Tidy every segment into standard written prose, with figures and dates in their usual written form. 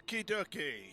Okie dokie.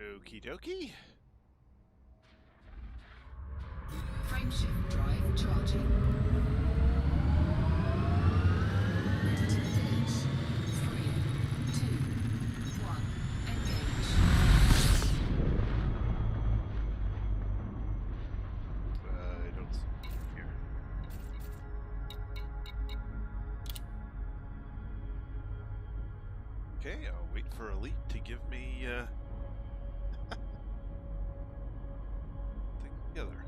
Okie dokie. Frameshift drive charging. Ready to engage. 3, 2, 1, engage. I don't see it here. Okay, I'll wait for Elite to give me thing together.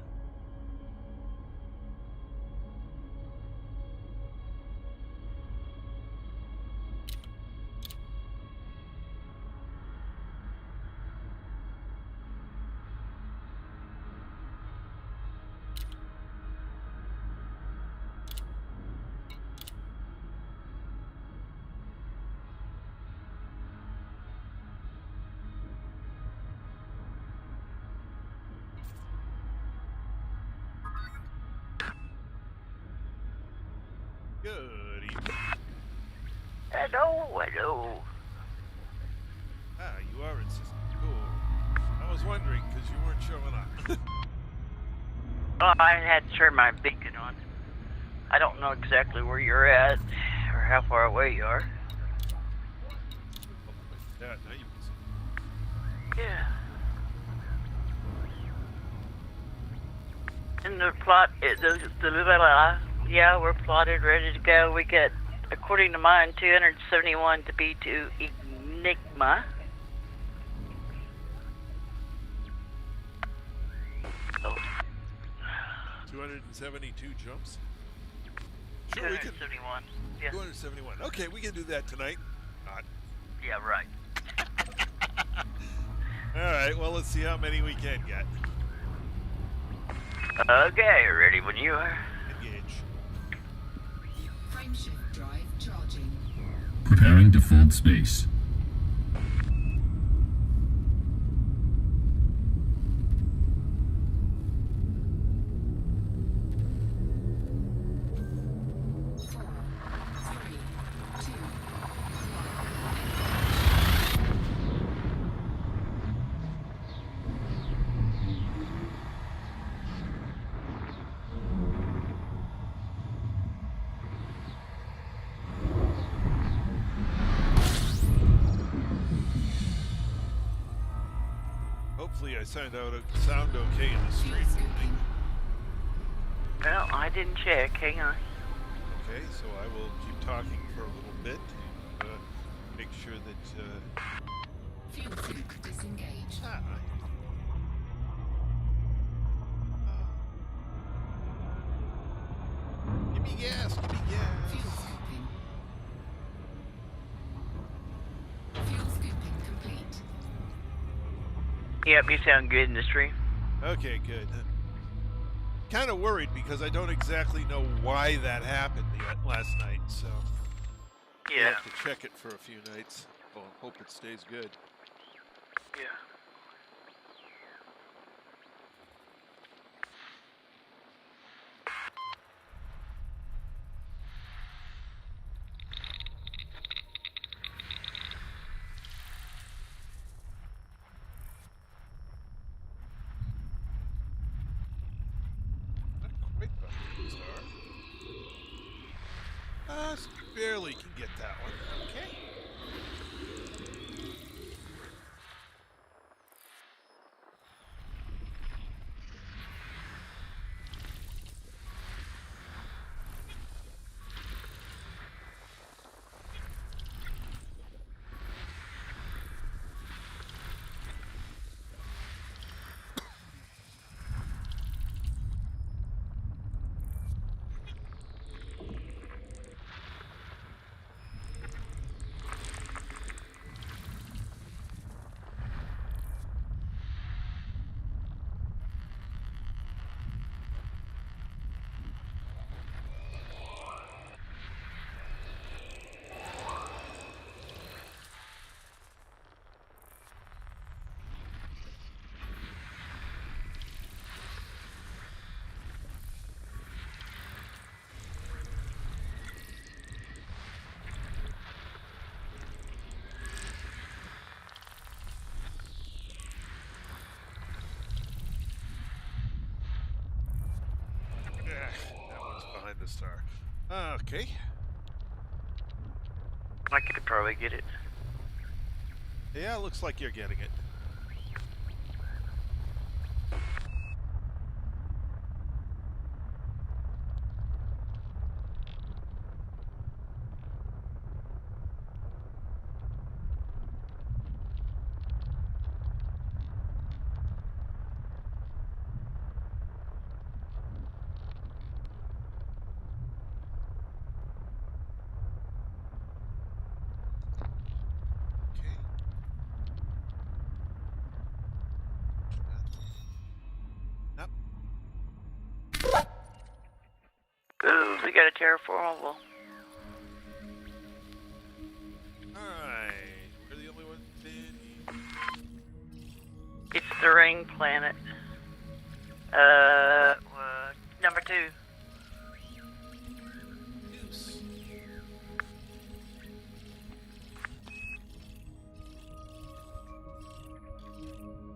Good evening. Hello, hello. Ah, you are in system. Cool. I was wondering because you weren't showing up. Oh, I had to turn my beacon on. I don't know exactly where you're at or how far away you are. Yeah, now you can see. Yeah. And the plot, yeah, we're plotted, ready to go. We got, according to mine, 271 to be to Enigma. Oh. 272 jumps? Sure, we can. 271. Yeah. 271. Okay, we can do that tonight. Not. Yeah, right. All right, well, let's see how many we can get. Okay, ready when you are. Engage. Frameshift drive charging. Preparing default space. Hopefully I sound okay in the stream. Well, I didn't check. Hang on. Okay, so I will keep talking for a little bit and make sure that... Fuel sync disengaged. Give me gas, give me gas. Fuel scooping. Fuel scooping complete. Yep, you sound good in the stream. Okay, good. Kind of worried because I don't exactly know why that happened last night, so Yeah. we'll have to check it for a few nights. Well, hope it stays good. Yeah. Not quite bumping star. Barely can get that one. Okay. a star. Okay. I could probably get it. Yeah, looks like you're getting it. Okay. Yep. Ooh, we got a terraformable. Alright. We're the only ones in. It's the ring planet. Number 2. Deuce.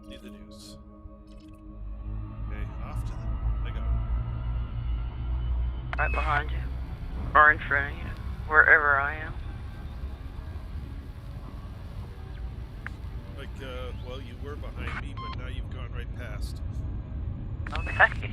Need the deuce. Okay, off to them. I go. Right behind you. Or in front of you. Wherever I am. Like, well, you were behind me, but now you've gone right past. Okay.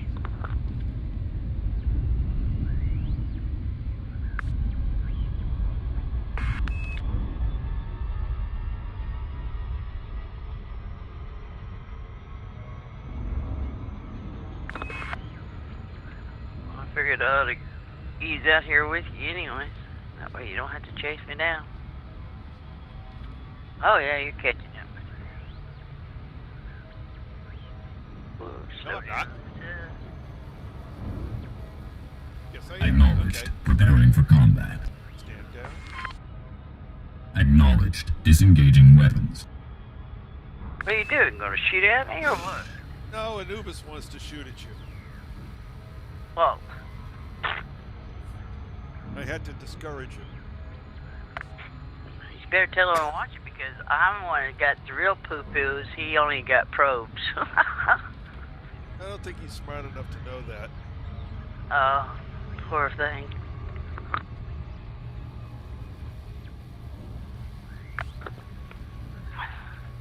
I figured I ought to ease out here with you anyways. That way you don't have to chase me down. Oh yeah, you're catching up. Ooh, No, I'm not. Yes, I am. Acknowledged. Okay. Preparing for combat. Stand down. Acknowledged. Disengaging weapons. What are you doing? Gonna shoot at me or what? No, Anubis wants to shoot at you. Well, I had to discourage him. you better tell him I want you because I'm the one that got the real poo-poos. He only got probes. I don't think he's smart enough to know that. Oh, poor thing.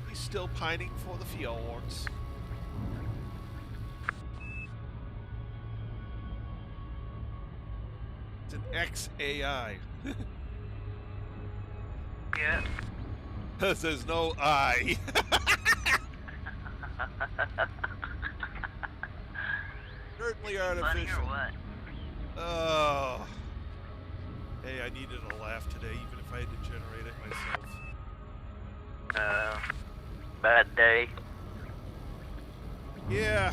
He's still pining for the fjords. It's an XAI. Yeah. There's no I. Certainly Funny artificial. or what? Oh. Hey, I needed a laugh today, even if I had to generate it myself. Bad day. Yeah.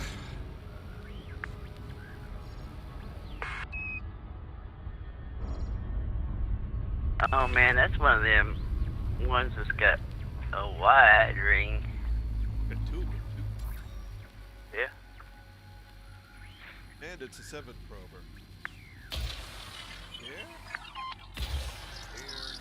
Oh man, that's one of them ones that's got a wide ring. Got two. Yeah. And it's a 7 prober. Yeah. Here.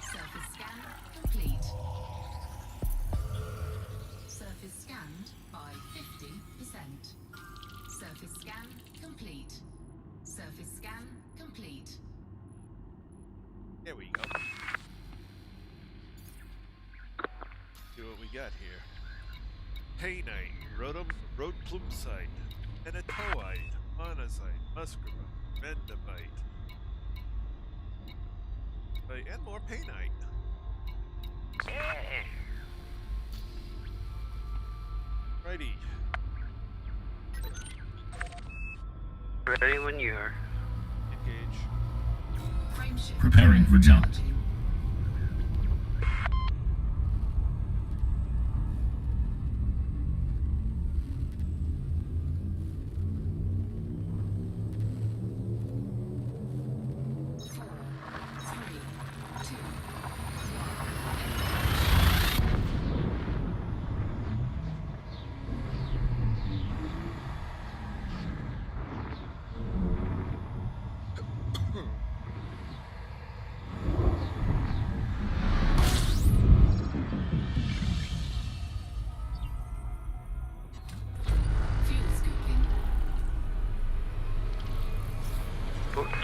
Surface scan complete. Surface scanned by 50%. Surface scan complete. Surface scan complete. There we go. See what we got here. Painite, Roadplumsite, Penatoide, Monazite, Muscovite, Mendamite. And more Painite. Yeah. Righty. Ready when you are. Engage. Frameshift Preparing for jump. charging.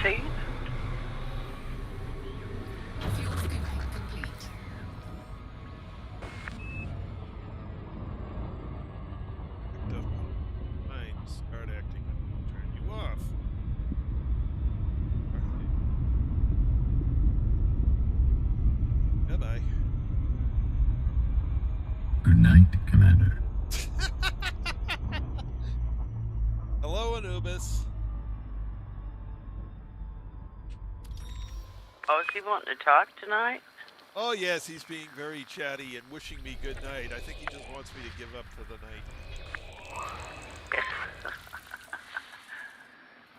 16. Fuel scooping complete. Fine, start acting. Turn you off. Bye-bye. Good night, Commander. Hello, Anubis. Oh, is he wanting to talk tonight? Oh, yes, he's being very chatty and wishing me good night. I think he just wants me to give up for the night.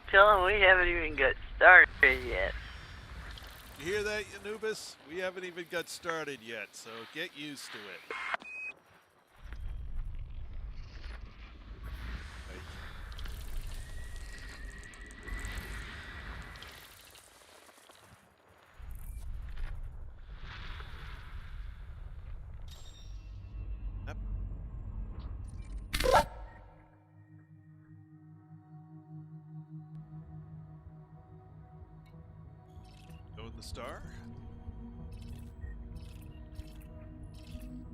Tell him we haven't even got started yet. You hear that, Anubis? We haven't even got started yet, so get used to it. Yep. Go in the star.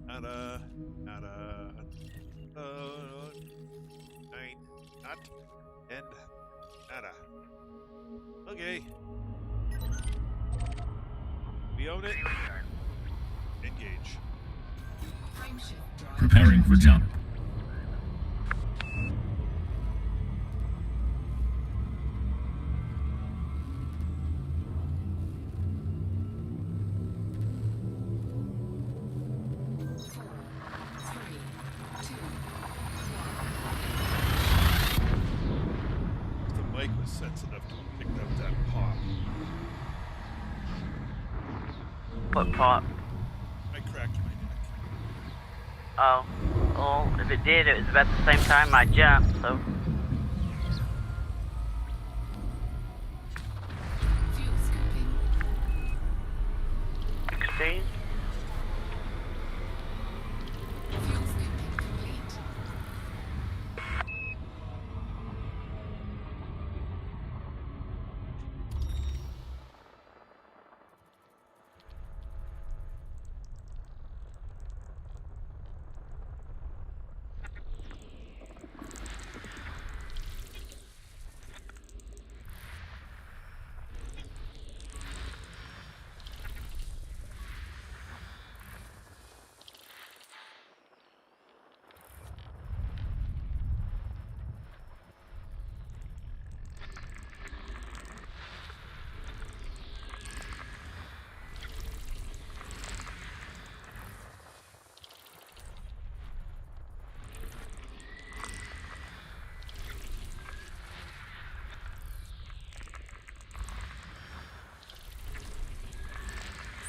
Nada. Nine. Not. And. Nada. Okay. We own it. Engage. Frameshift drive. Preparing for jump. The mic was sensitive to have picked up that pop. What pop? I cracked my neck. Oh. Well, if it did, it was about the same time I jumped, so. Fuel scooping. 16. Fuel scooping complete.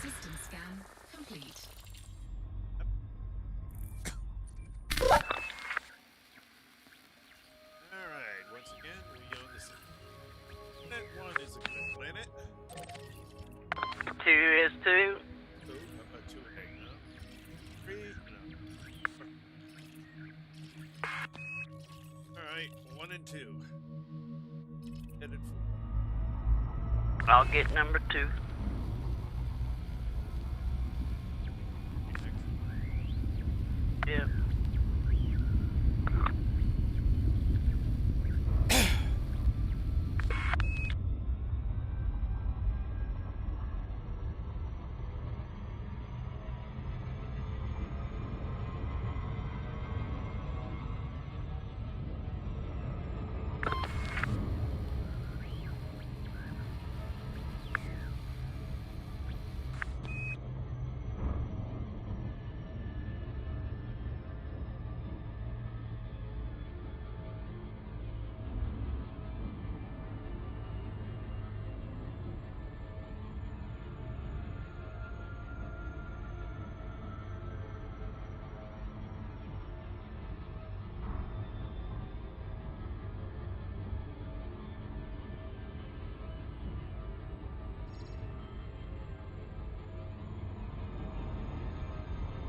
System scan complete. Alright, once again, we own the city. Planet 1 is a good planet. 2 is 2. 2, 2, hang on. 3, no. Alright, 1 and 2. Headed for. I'll get number 2. Yeah.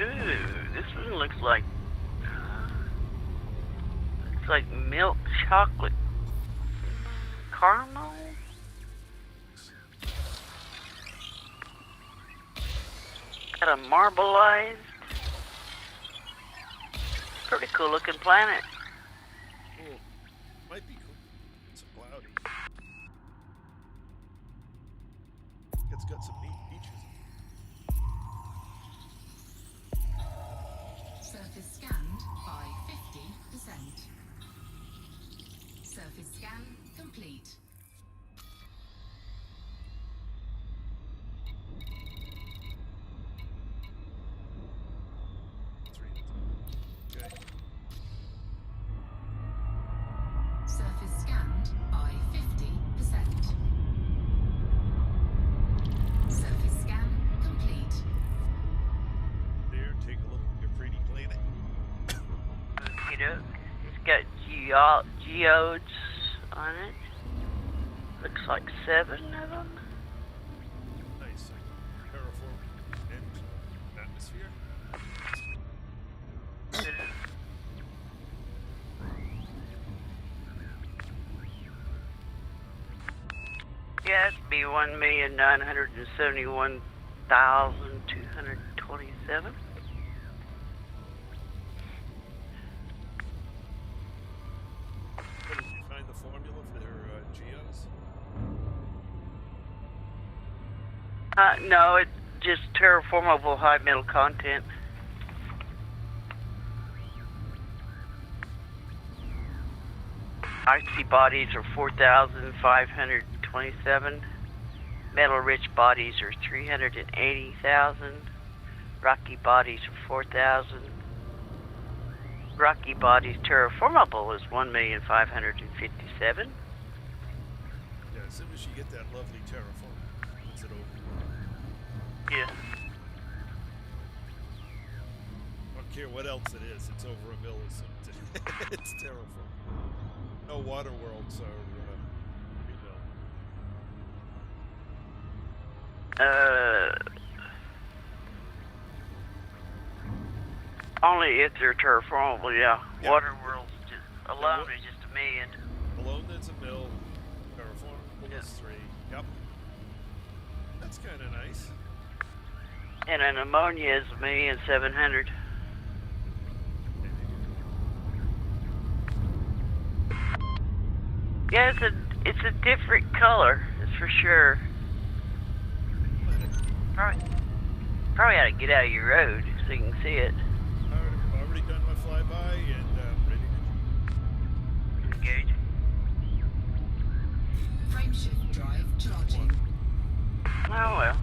Ooh, this one looks like it's like milk chocolate caramel. Got a marbleized, pretty cool looking planet. Cool. Might be cool. It's cloudy. It's got some neat beaches. Surface scanned by 50%. Surface scan complete. Okay. Surface scanned by 50%. Surface scan complete. There, take a look at your pretty planet. It's got geodes on it. Looks like 7 of them. Nice. Like terraform and atmosphere. Yeah, it'd be 1,971,227. What, did you find the formula for their geos? No, it's just terraformable high metal content. Icy bodies are 4,527. Metal-rich bodies are 380,000. Rocky bodies are 4,000. Rocky bodies terraformable is 1,557,000. Yeah, as soon as you get that lovely terraform, puts it over. Yeah. I don't care what else it is, it's over a mill as soon as it's terraform. No water worlds are rebuilt. Only if they're terraformable, yeah. Yeah. Waterworld's just alone is just 1 million. Alone there's a mill, terraformable is 3. Yep. That's kind of nice. And an ammonia is 1,700,000. Yeah, it's a different color, that's for sure. Probably ought to get out of your road so you can see it. I've already done my flyby and ready to Engage. Frameshift drive charging. Oh well.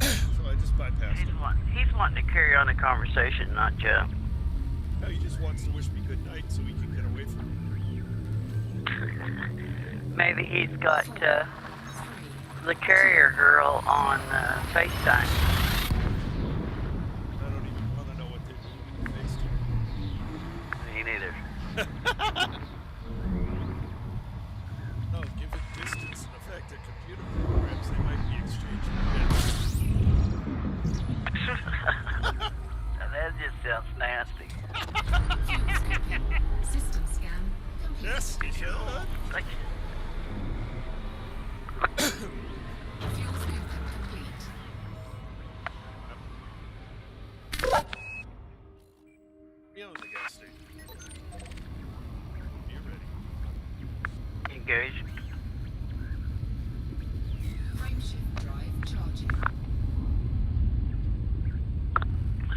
So I just bypassed him. He's wanting to carry on the conversation, not Joe. No, he just wants to wish me good night so he can get away from me. Maybe he's got the carrier girl on FaceTime. I don't even want to know what they're doing with FaceTime. Me neither. Oh, given distance and effect of computer programs, they might be exchanging bits. That just sounds nasty. System scan complete. Yes, he should. Like, Fuel scooping complete. Be on the gas station. You're ready. engage. Frameshift drive charging.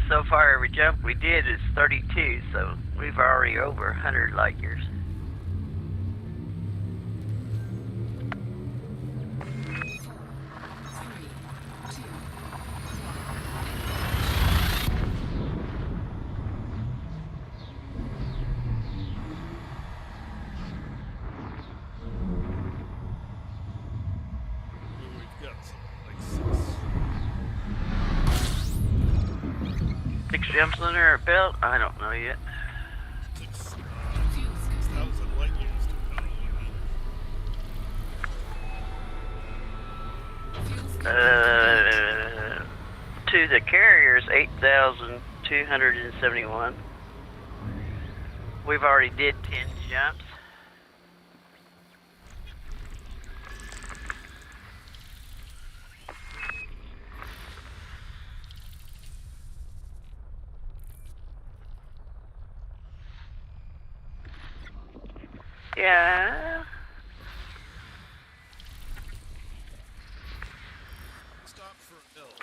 So far, every jump we did is 32, so we've already over 100 light years. We've got like 6 jumps in our belt? I don't know yet. 6,000 light years to go. To the carriers, 8,271. We've already did 10 jumps. Yeah. Stop for a mill.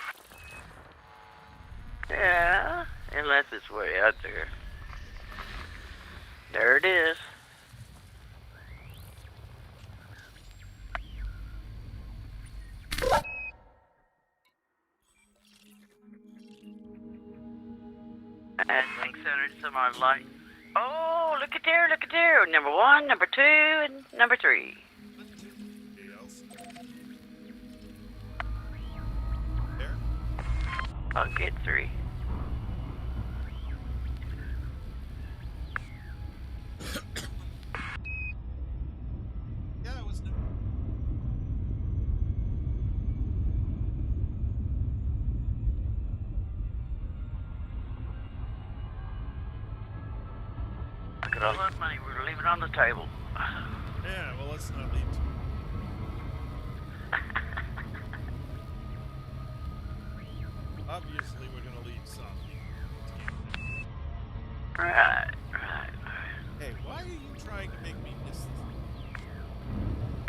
Yeah. Unless it's way out there. There it is. And center some on light. Oh, look at there, look at there. Number 1, number 2, and number 3. Anything else? There? I'll get 3. Yeah, it was new. Look at all that money we're leaving on the table. Yeah, well, let's not leave. Obviously, we're gonna leave some. Right. Hey, why are you trying to make me miss this?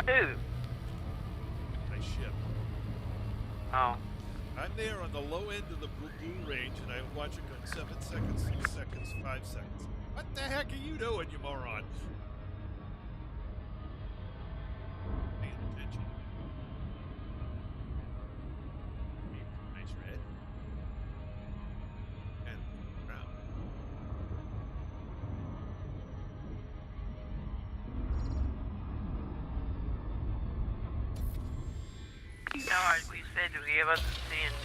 Who? My ship. Oh. I'm there on the low end of the blue range, and I watch it go 7 seconds, 6 seconds, 5 seconds. What the heck are you doing, you moron? Paying attention. Nice red. And brown. You know, we said we wasn't seeing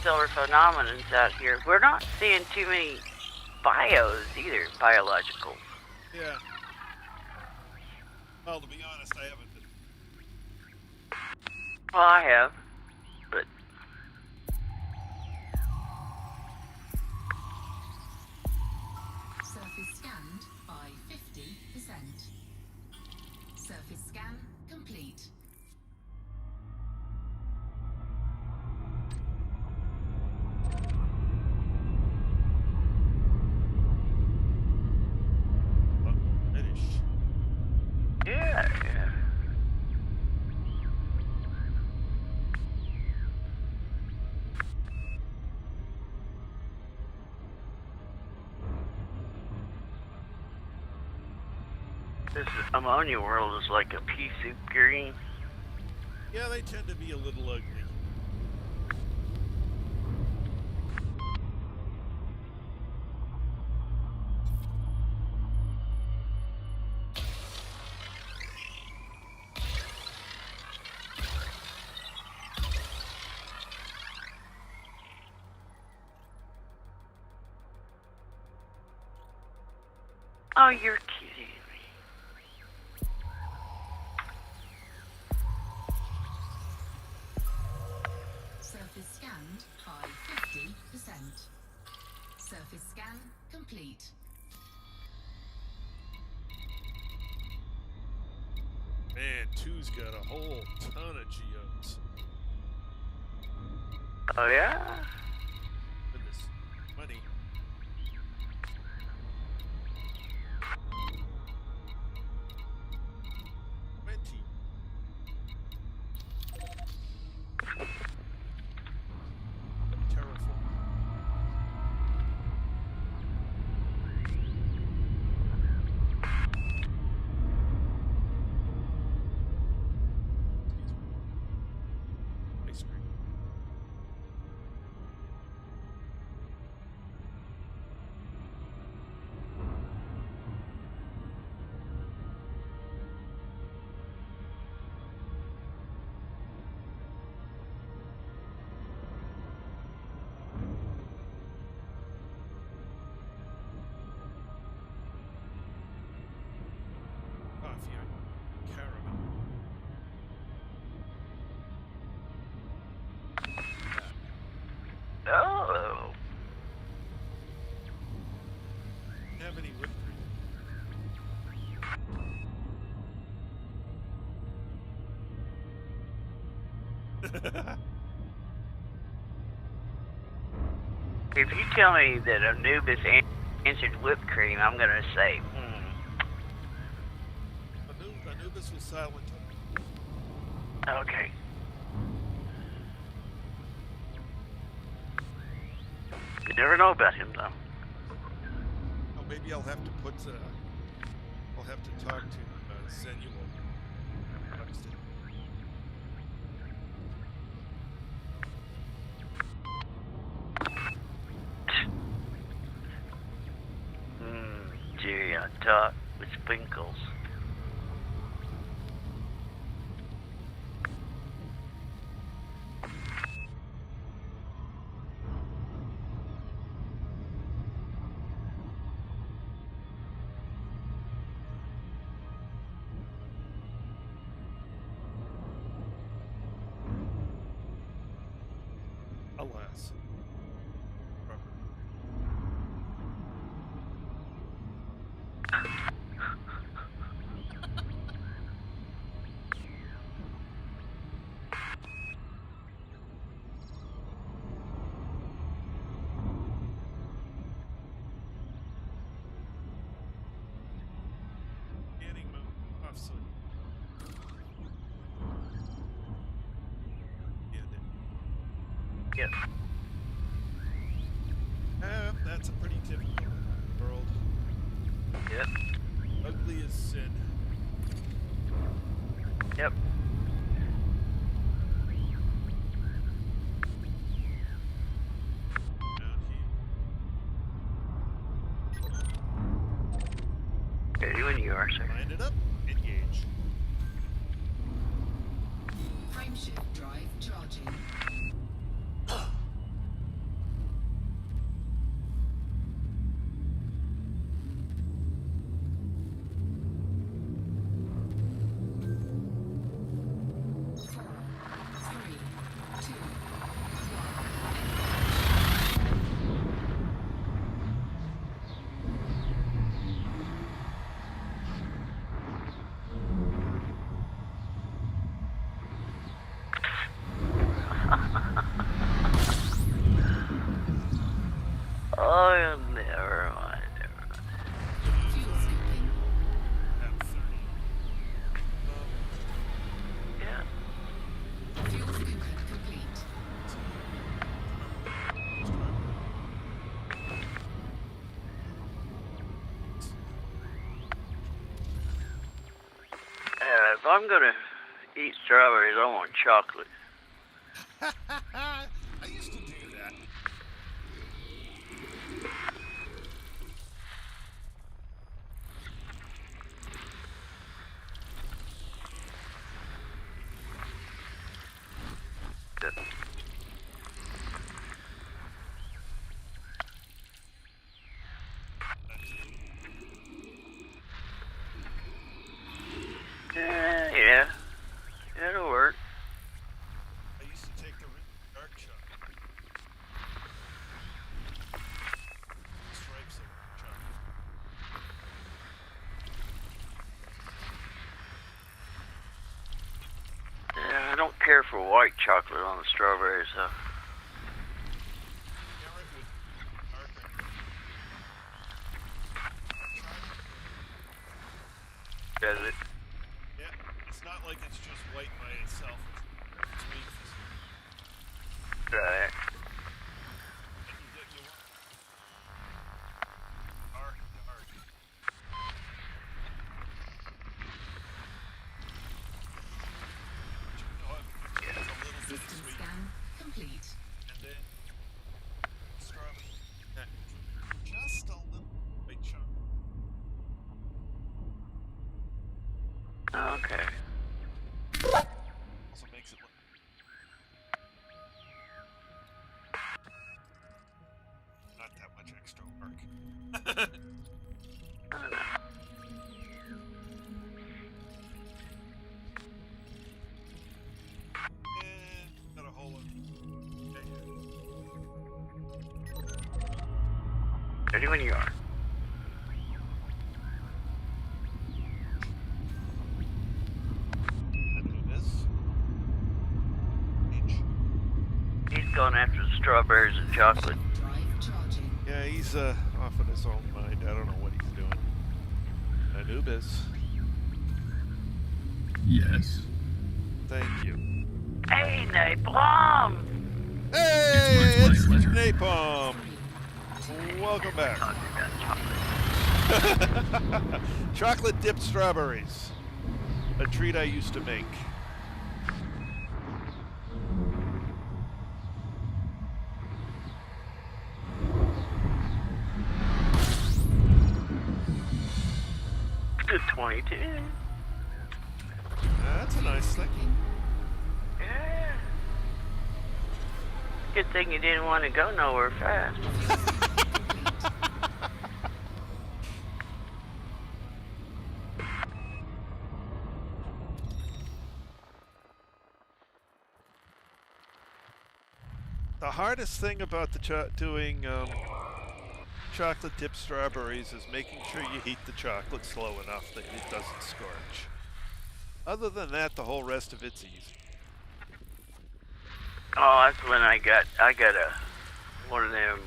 stellar phenomenons out here. We're not seeing too many bios either, biological. Yeah. Well, to be honest, I haven't been. Well, I have, but Surface scanned by 50%. Surface scan complete. Finished. yeah. This ammonia world is like a pea soup green. Yeah, they tend to be a little ugly. Oh, you're kidding me. Surface scanned by 50%. Surface scan complete. Man, 2's got a whole ton of geodes. Oh, yeah? Goodness. Money. Terraform. Ice cream. Coffee and caramel. Oh. Have any whipped cream? If you tell me that Anubis answered whipped cream, I'm going to say, Anubis was silent. Okay. You never know about him, though. Oh, maybe I'll have to put. I'll have to talk to Zenuel. Jerry on top with sprinkles. Alas. Enigma off soon. Yep. That's a pretty typical world. Yep. Ugly as sin. Yep. Down here. Ready when you are, sir. Line it up. Engage. Frameshift drive charging. Oh, never mind. Fuel scooping. At 30. Yeah. Fuel scooping complete. If I'm gonna eat strawberries, I want chocolate. I used to do that. Yeah. It'll work. I used to take the dark shot. Stripes of chocolate. Yeah, I don't care for white chocolate on the strawberries, though. Eric with darker. Does it? Yeah, it's not like it's just white by itself. It's sweet. Right. You want dark, dark. Yeah, it's a little bit System sweet. scan complete. And then strawberry. Just a little white chunk. Okay. Also makes it look. Not that much extra work. I don't know. And got a whole lot. Ready when you are. He's going after the strawberries and chocolate. Drive charging. Yeah, he's off in his own mind. I don't know what he's doing. Anubis. Yes. Thank you. Hey, Napalm! Hey, It's it's my pleasure. Napalm. Welcome back. Talking about chocolate. Chocolate dipped strawberries. A treat I used to make. Good 22. That's a nice thing. Yeah. Good thing you didn't want to go nowhere fast. The hardest thing about the doing chocolate dipped strawberries is making sure you heat the chocolate slow enough that it doesn't scorch. Other than that, the whole rest of it's easy. Oh, that's when I got one of them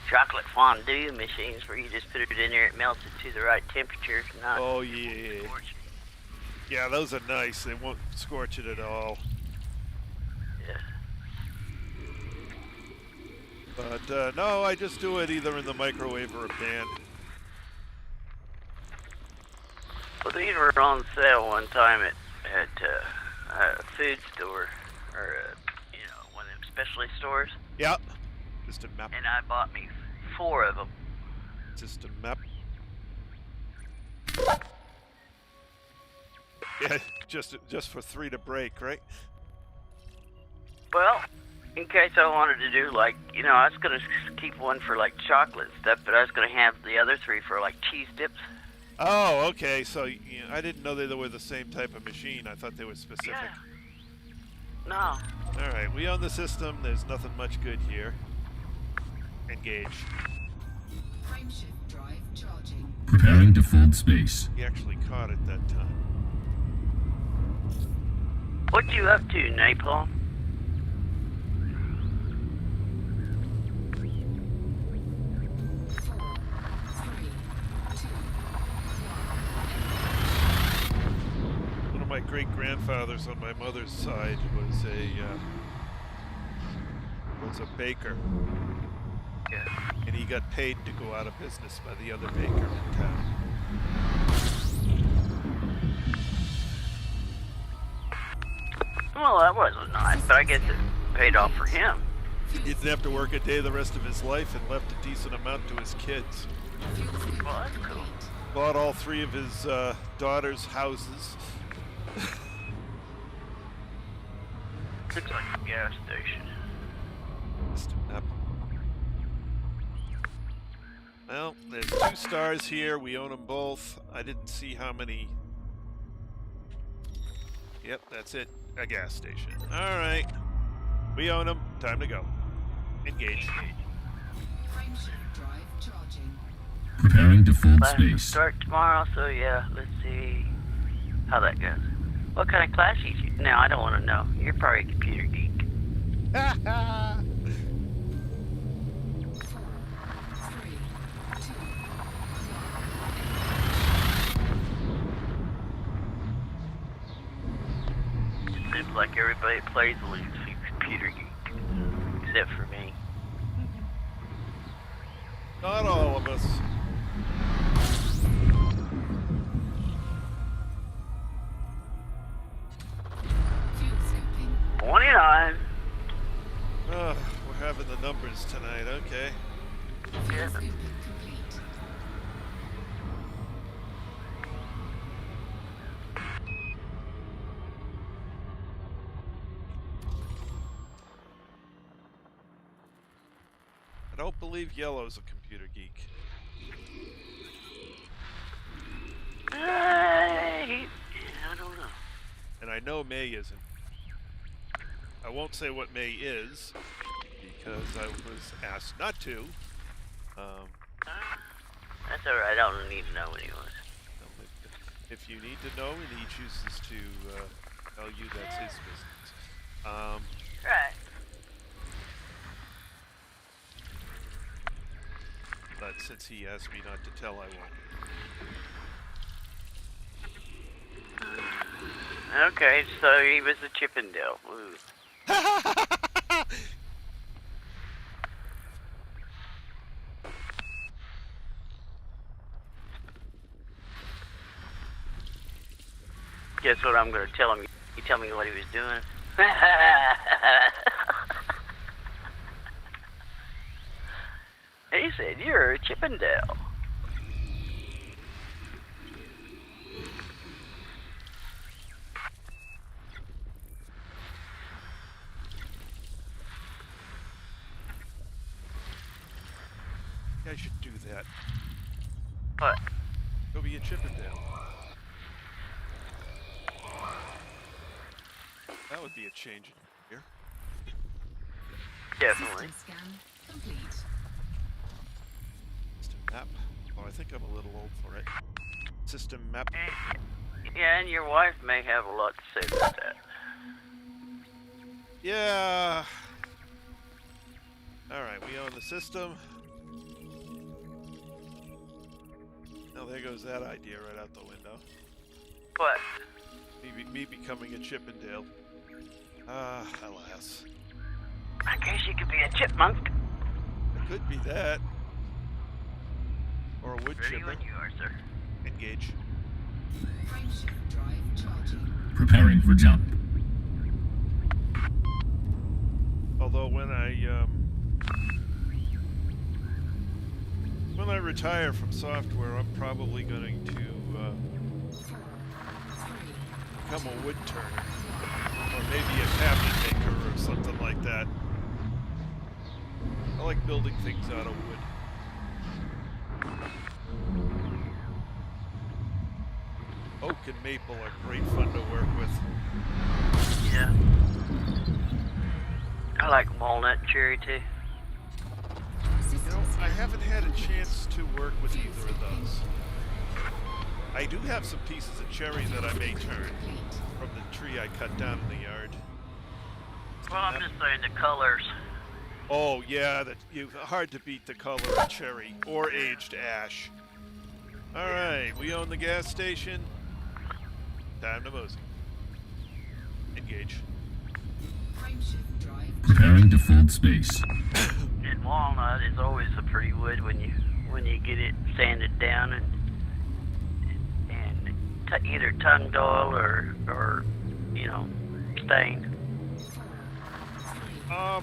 chocolate fondue machines where you just put it in there, it melts it to the right temperature. Not Oh yeah. Yeah, those are nice. They won't scorch it at all. Yeah. But no, I just do it either in the microwave or a pan. Well, these were on sale one time at a food store, or one of them specialty stores, Yep. Just a map. and I bought me 4 of them. Just a map. Yeah, just for 3 to break, right? Well, in case I wanted to do I was gonna keep one for like chocolate and stuff, but I was gonna have the other 3 for like cheese dips. Oh, okay. So I didn't know they were the same type of machine. I thought they were specific. Yeah. No. All right, we own the system. There's nothing much good here. Engage. Frameshift drive charging. Preparing to fold space. He actually caught it that time. What you up to, Napalm? One of my great-grandfathers on my mother's side was a baker. Yeah. And he got paid to go out of business by the other baker in town. Well, that wasn't nice, but I guess it paid off for him. He didn't have to work a day the rest of his life and left a decent amount to his kids. Well, that's cool. Bought all 3 of his daughters' houses. Looks like a gas station. Just a map. Well, there's 2 stars here. We own them both. I didn't see how many. Yep, that's it. A gas station. All right. We own them. Time to go. Engage. Frameshift drive charging. Preparing to fold Class will space. start tomorrow, so yeah, let's see how that goes. What kind of class you teach? No, I don't want to know. You're probably a computer geek. 4, 3, 2, 1. Seems like everybody plays with a computer geek, except for me. Not all of us. Fuel scooping. 29. We're having the numbers tonight. Okay. Fuel Yeah. scooping complete. I don't believe Yellow's a computer geek. I don't know. And I know May isn't. I won't say what May is, because I was asked not to. That's alright, I don't need to know anyways. If you need to know and he chooses to tell you, that's his business. Right. But since he asked me not to tell, I won't. Okay, so he was a Chippendale. Ooh. Guess what I'm going to tell him? You tell me what he was doing. He said, "You're a Chippendale." I should do that. What? Go be a Chippendale. That would be a change in here. Definitely. System scan complete. System map. Oh, I think I'm a little old for it. System map. Yeah, and your wife may have a lot to say about that. Yeah. Alright, we own the system. Now there goes that idea right out the window. What? Me becoming a Chippendale. Ah, alas. I guess you could be a chipmunk. It could be that. Or a wood Ready chipper. when you are, sir. Engage. Frameshift drive charging. Preparing for jump. Although when I retire from software, I'm probably going to 4, 3, become a wood turner, or maybe a cabinet maker or something like that. I like building things out of wood. Oak and maple are great fun to work with. Yeah. I like walnut cherry too. You know, I haven't had a chance to work with either of those. I do have some pieces of cherry that I may turn from the tree I cut down in the yard. Well, I'm just saying the colors. Oh yeah, hard to beat the color of cherry or aged ash. All right, we own the gas station. Time to mosey. Engage. frameshift drive Preparing to fold space. And walnut is always a pretty wood when you get it sanded down and either tongue dull or you know, stained.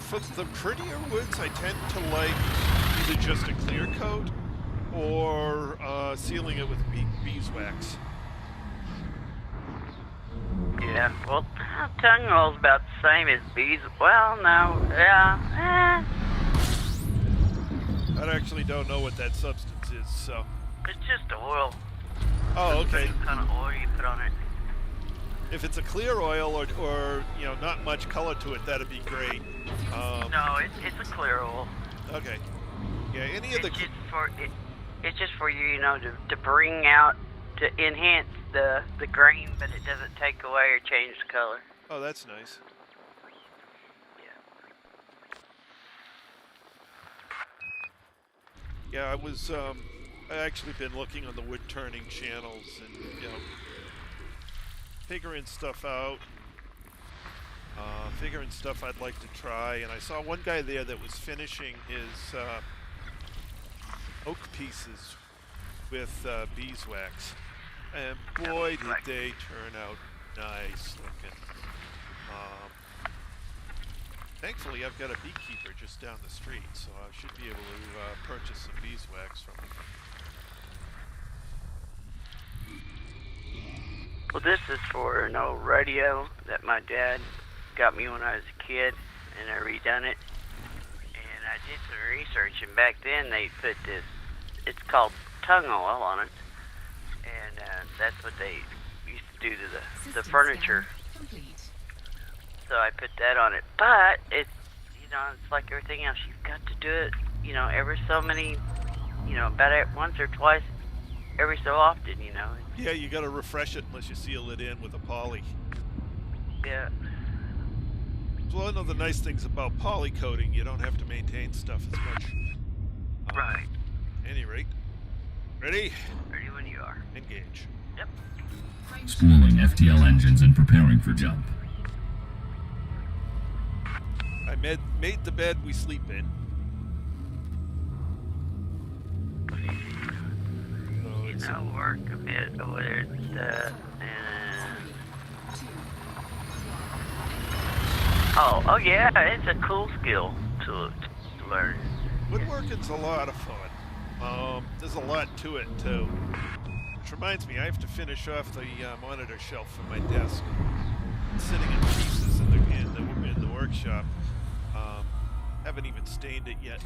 For the prettier woods, I tend to like either just a clear coat or sealing it with beeswax. Yeah, well, tongue roll's about the same as bees. Well, no, yeah, I actually don't know what that substance is, so. it's just oil. Oh, okay. What kind of oil you put on it? If it's a clear oil or you know, not much color to it, that'd be great. No, it's a clear oil. Okay. Yeah, any of the. It's just for you, you know, to bring out, to enhance the grain, but it doesn't take away or change the color. Oh, that's nice. Yeah. Yeah, I actually been looking on the wood turning channels and, you know, figuring stuff out. Figuring stuff I'd like to try, and I saw one guy there that was finishing his oak pieces with beeswax, and boy did they turn out nice looking. Thankfully I've got a beekeeper just down the street, so I should be able to purchase some beeswax from him. Well, this is for an old radio that my dad got me when I was a kid, and I redone it. And I did some research, and back then they put this, it's called tongue oil on it, and that's what they used to do to the furniture. complete. So I put that on it, but it's, you know, it's like everything else. You've got to do it, you know, every so many, you know, about once or twice, every so often, you know. Yeah, you got to refresh it unless you seal it in with a poly. Yeah. It's one of the nice things about poly coating. You don't have to maintain stuff as much. Right. At any rate, ready? Ready when you are. Engage. Engage. Yep. Spooling FTL engines and preparing for jump. I made the bed we sleep in. So it's I'll work a bit over there and... Oh yeah, it's a cool skill to learn. woodworking's a lot of fun. There's a lot to it too. Which reminds me, I have to finish off the monitor shelf for my desk. It's sitting in pieces in the workshop. Haven't even stained it yet.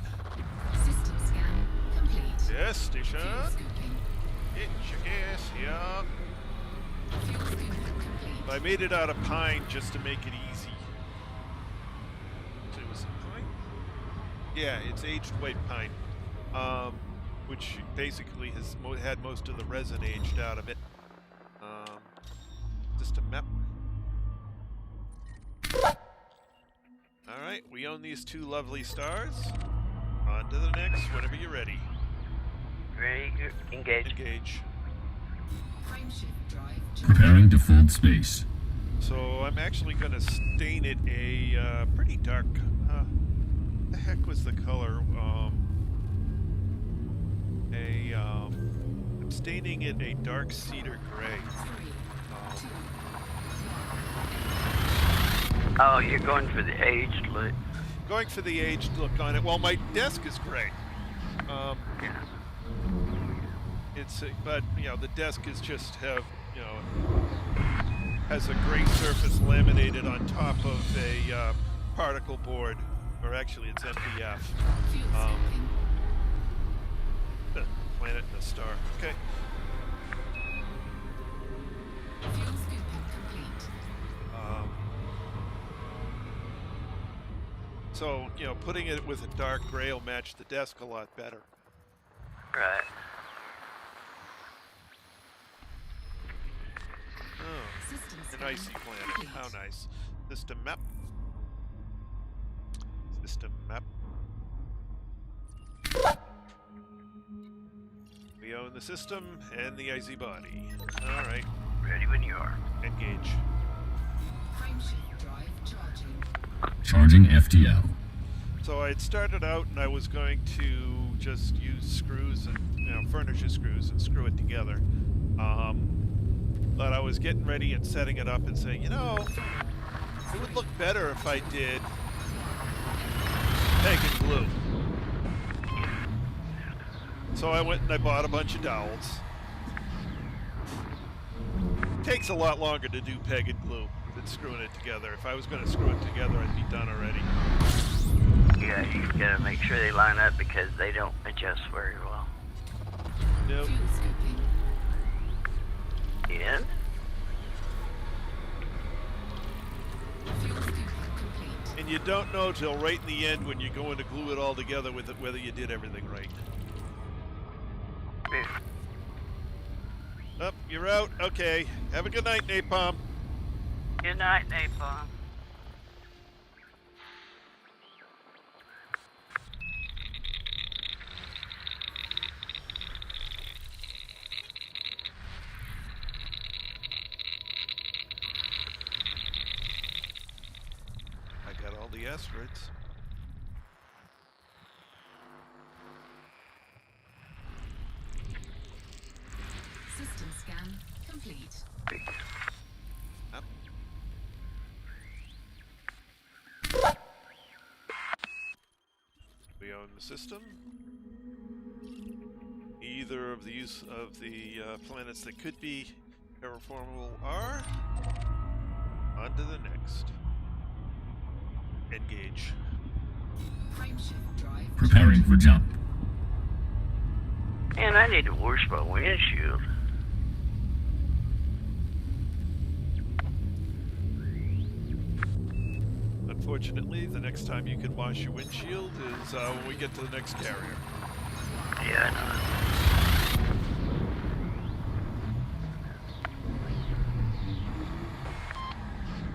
System scan complete. Yes, station. Fuel scooping. It's your gas here. Fuel scooping complete. I made it out of pine just to make it easy. So was it pine? Yeah, it's aged white pine, which basically has had most of the resin aged out of it. Just a map. Alright, we own these 2 lovely stars. On to the next, whenever you're ready. Ready? Engage. Engage. Frameshift drive charging. Preparing to fold space. So I'm actually going to stain it a pretty dark. The heck was the color? I'm staining it a dark cedar gray. 3, 2, Oh, you're going for the aged look. Going for the aged look on it. Well, my desk is gray. Yeah. But you know, the desk is just has a gray surface laminated on top of a particle board, or actually it's MDF. fuel scooping. The planet and a star. Okay. Fuel scooping complete. So putting it with a dark gray will match the desk a lot better. Right. Oh, System an scan icy planet. complete. How nice. System map. System map. We own the system and the icy body. All right. Ready when you are. Engage. Frameshift drive charging. Charging FTL. So I had started out and I was going to just use screws and furniture screws and screw it together. But I was getting ready and setting it up and saying, it would look better if I did peg and glue. So I went and I bought a bunch of dowels. Takes a lot longer to do peg and glue than screwing it together. If I was going to screw it together, I'd be done already. Yeah, you gotta make sure they line up because they don't adjust very well. Nope. Fuel scooping. And Fuel scooping complete. And you don't know till right in the end when you're going to glue it all together with it whether you did everything right. Up, you're out. Okay. Have a good night, Napalm. good night, Napalm. I got all the asteroids. System scan complete. Up. We own the system. Either of these of the planets that could be terraformable are. On to the next. Engage. Frameshift drive Preparing for jump. And I need to wash my windshield. Unfortunately, the next time you can wash your windshield is when we get to the next carrier. Yeah, I know.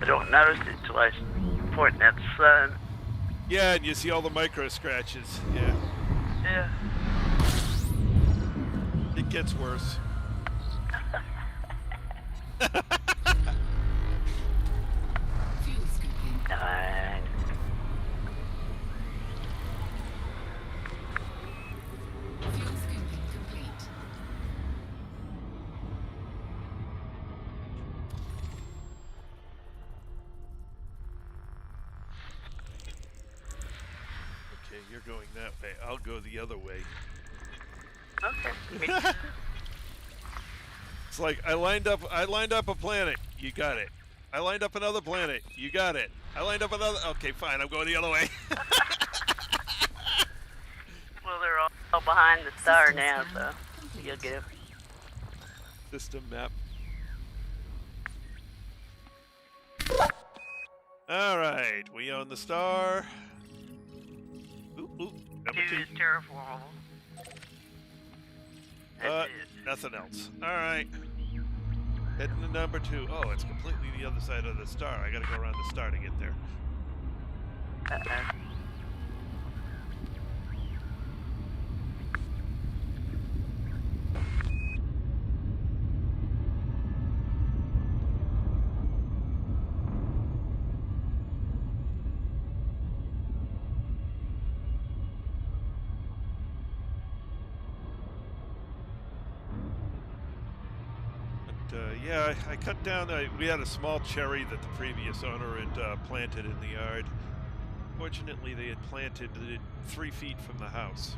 I don't notice it till I point at the sun. Yeah, and you see all the micro scratches. Yeah, Yeah. it gets worse. you're going that way. I'll go the other way. Okay. It's like I lined up a planet. You got it. I lined up another planet. You got it. I lined up another. Okay, fine. I'm going the other way. Well, they're all behind the star now, so you'll get it. System map. All right, we own the star. Ooh, number 2 2. is terraformable. That's it. Nothing else. All right. Heading to number 2. Oh, it's completely the other side of the star. I gotta go around the star to get there. Uh-oh. Yeah, I cut down. We had a small cherry that the previous owner had planted in the yard. Fortunately, they had planted it 3 feet from the house.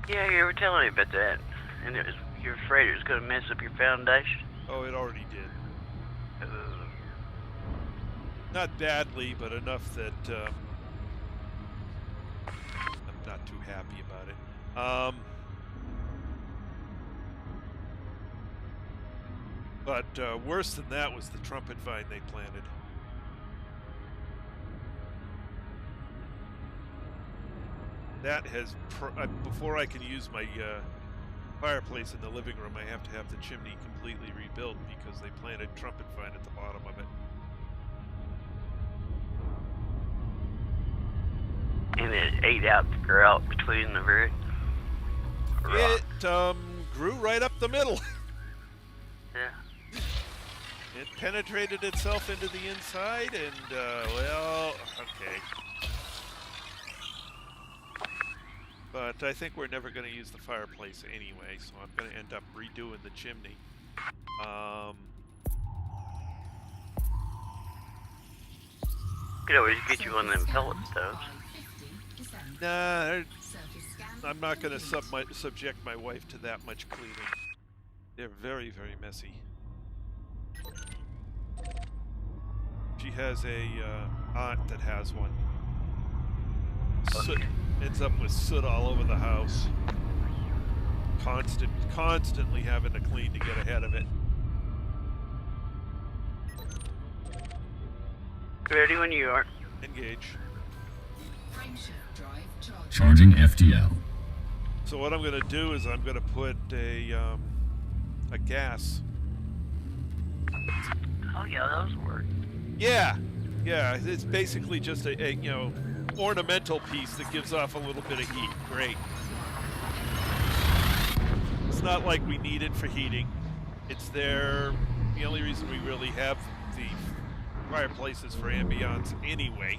Yeah, you were telling me about that. And you're afraid it was going to mess up your foundation? Oh, it already did. Not badly, but enough that I'm not too happy about it. But worse than that was the trumpet vine they planted. That has, before I can use my fireplace in the living room, I have to have the chimney completely rebuilt because they planted trumpet vine at the bottom of it. And it ate out the grout between the root. It grew right up the middle. Yeah. It penetrated itself into the inside, and well, okay. But I think we're never going to use the fireplace anyway, so I'm going to end up redoing the chimney. Could always get you one of them pellet stoves. Nah, I'm not going to subject my wife to that much cleaning. They're very, very messy. She has a aunt that has one. Soot, ends up with soot all over the house. Constantly having to clean to get ahead of it. Ready when you are. Engage. Charging FTL. So what I'm going to do is I'm going to put a gas. Oh yeah, those work. Yeah, it's basically just a ornamental piece that gives off a little bit of heat. Great. It's not like we need it for heating. It's there. The only reason we really have the fireplaces for ambiance anyway.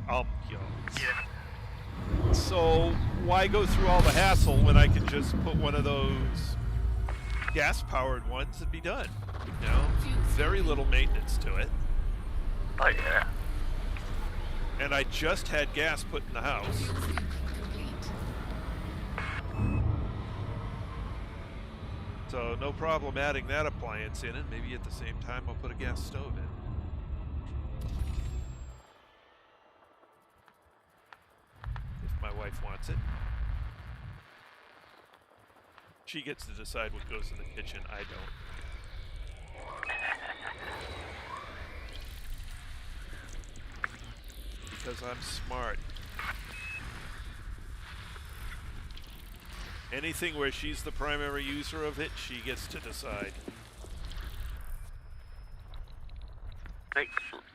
Yeah. So why go through all the hassle when I can just put one of those gas-powered ones and be done? You know, very little maintenance to it. Oh yeah. And I just had gas put in the house. So no problem adding that appliance in, and maybe at the same time I'll put a gas stove in. If my wife wants it. She gets to decide what goes in the kitchen, I don't. Because I'm smart. Anything where she's the primary user of it, she gets to decide.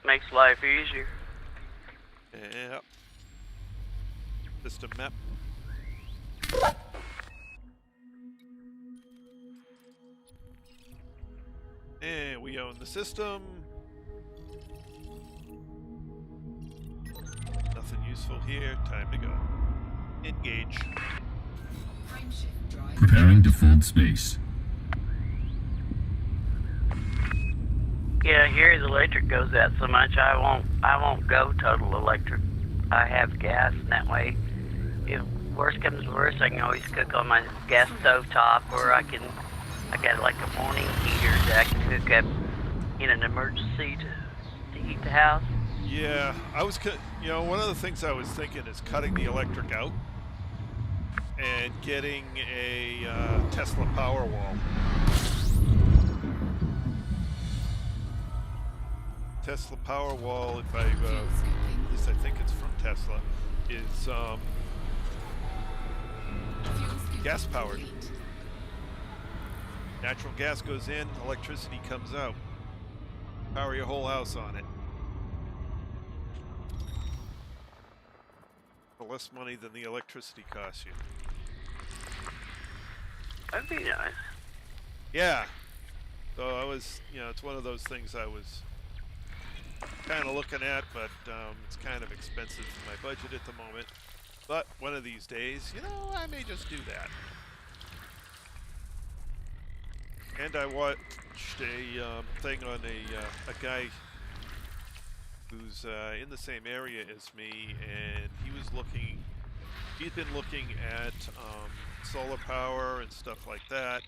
Makes life easier. Yep. System map. And we own the system. Nothing useful here. Time to go. Engage. Preparing to fold space. Yeah, here the electric goes out so much I won't go total electric. I have gas, and that way, if worst comes to worst, I can always cook on my gas stove top, or I got like a morning heater that I can hook up in an emergency to heat the house. Yeah, one of the things I was thinking is cutting the electric out and getting a Tesla Powerwall. Tesla Powerwall, if at least I think it's from Tesla, is gas powered. Natural gas goes in, electricity comes out. Power your whole house on it. For less money than the electricity costs you. That'd be nice. Yeah. So I was, it's one of those things I was kind of looking at, but it's kind of expensive for my budget at the moment. But one of these days, I may just do that. And I watched a thing on a guy who's in the same area as me, and he'd been looking at solar power and stuff like that.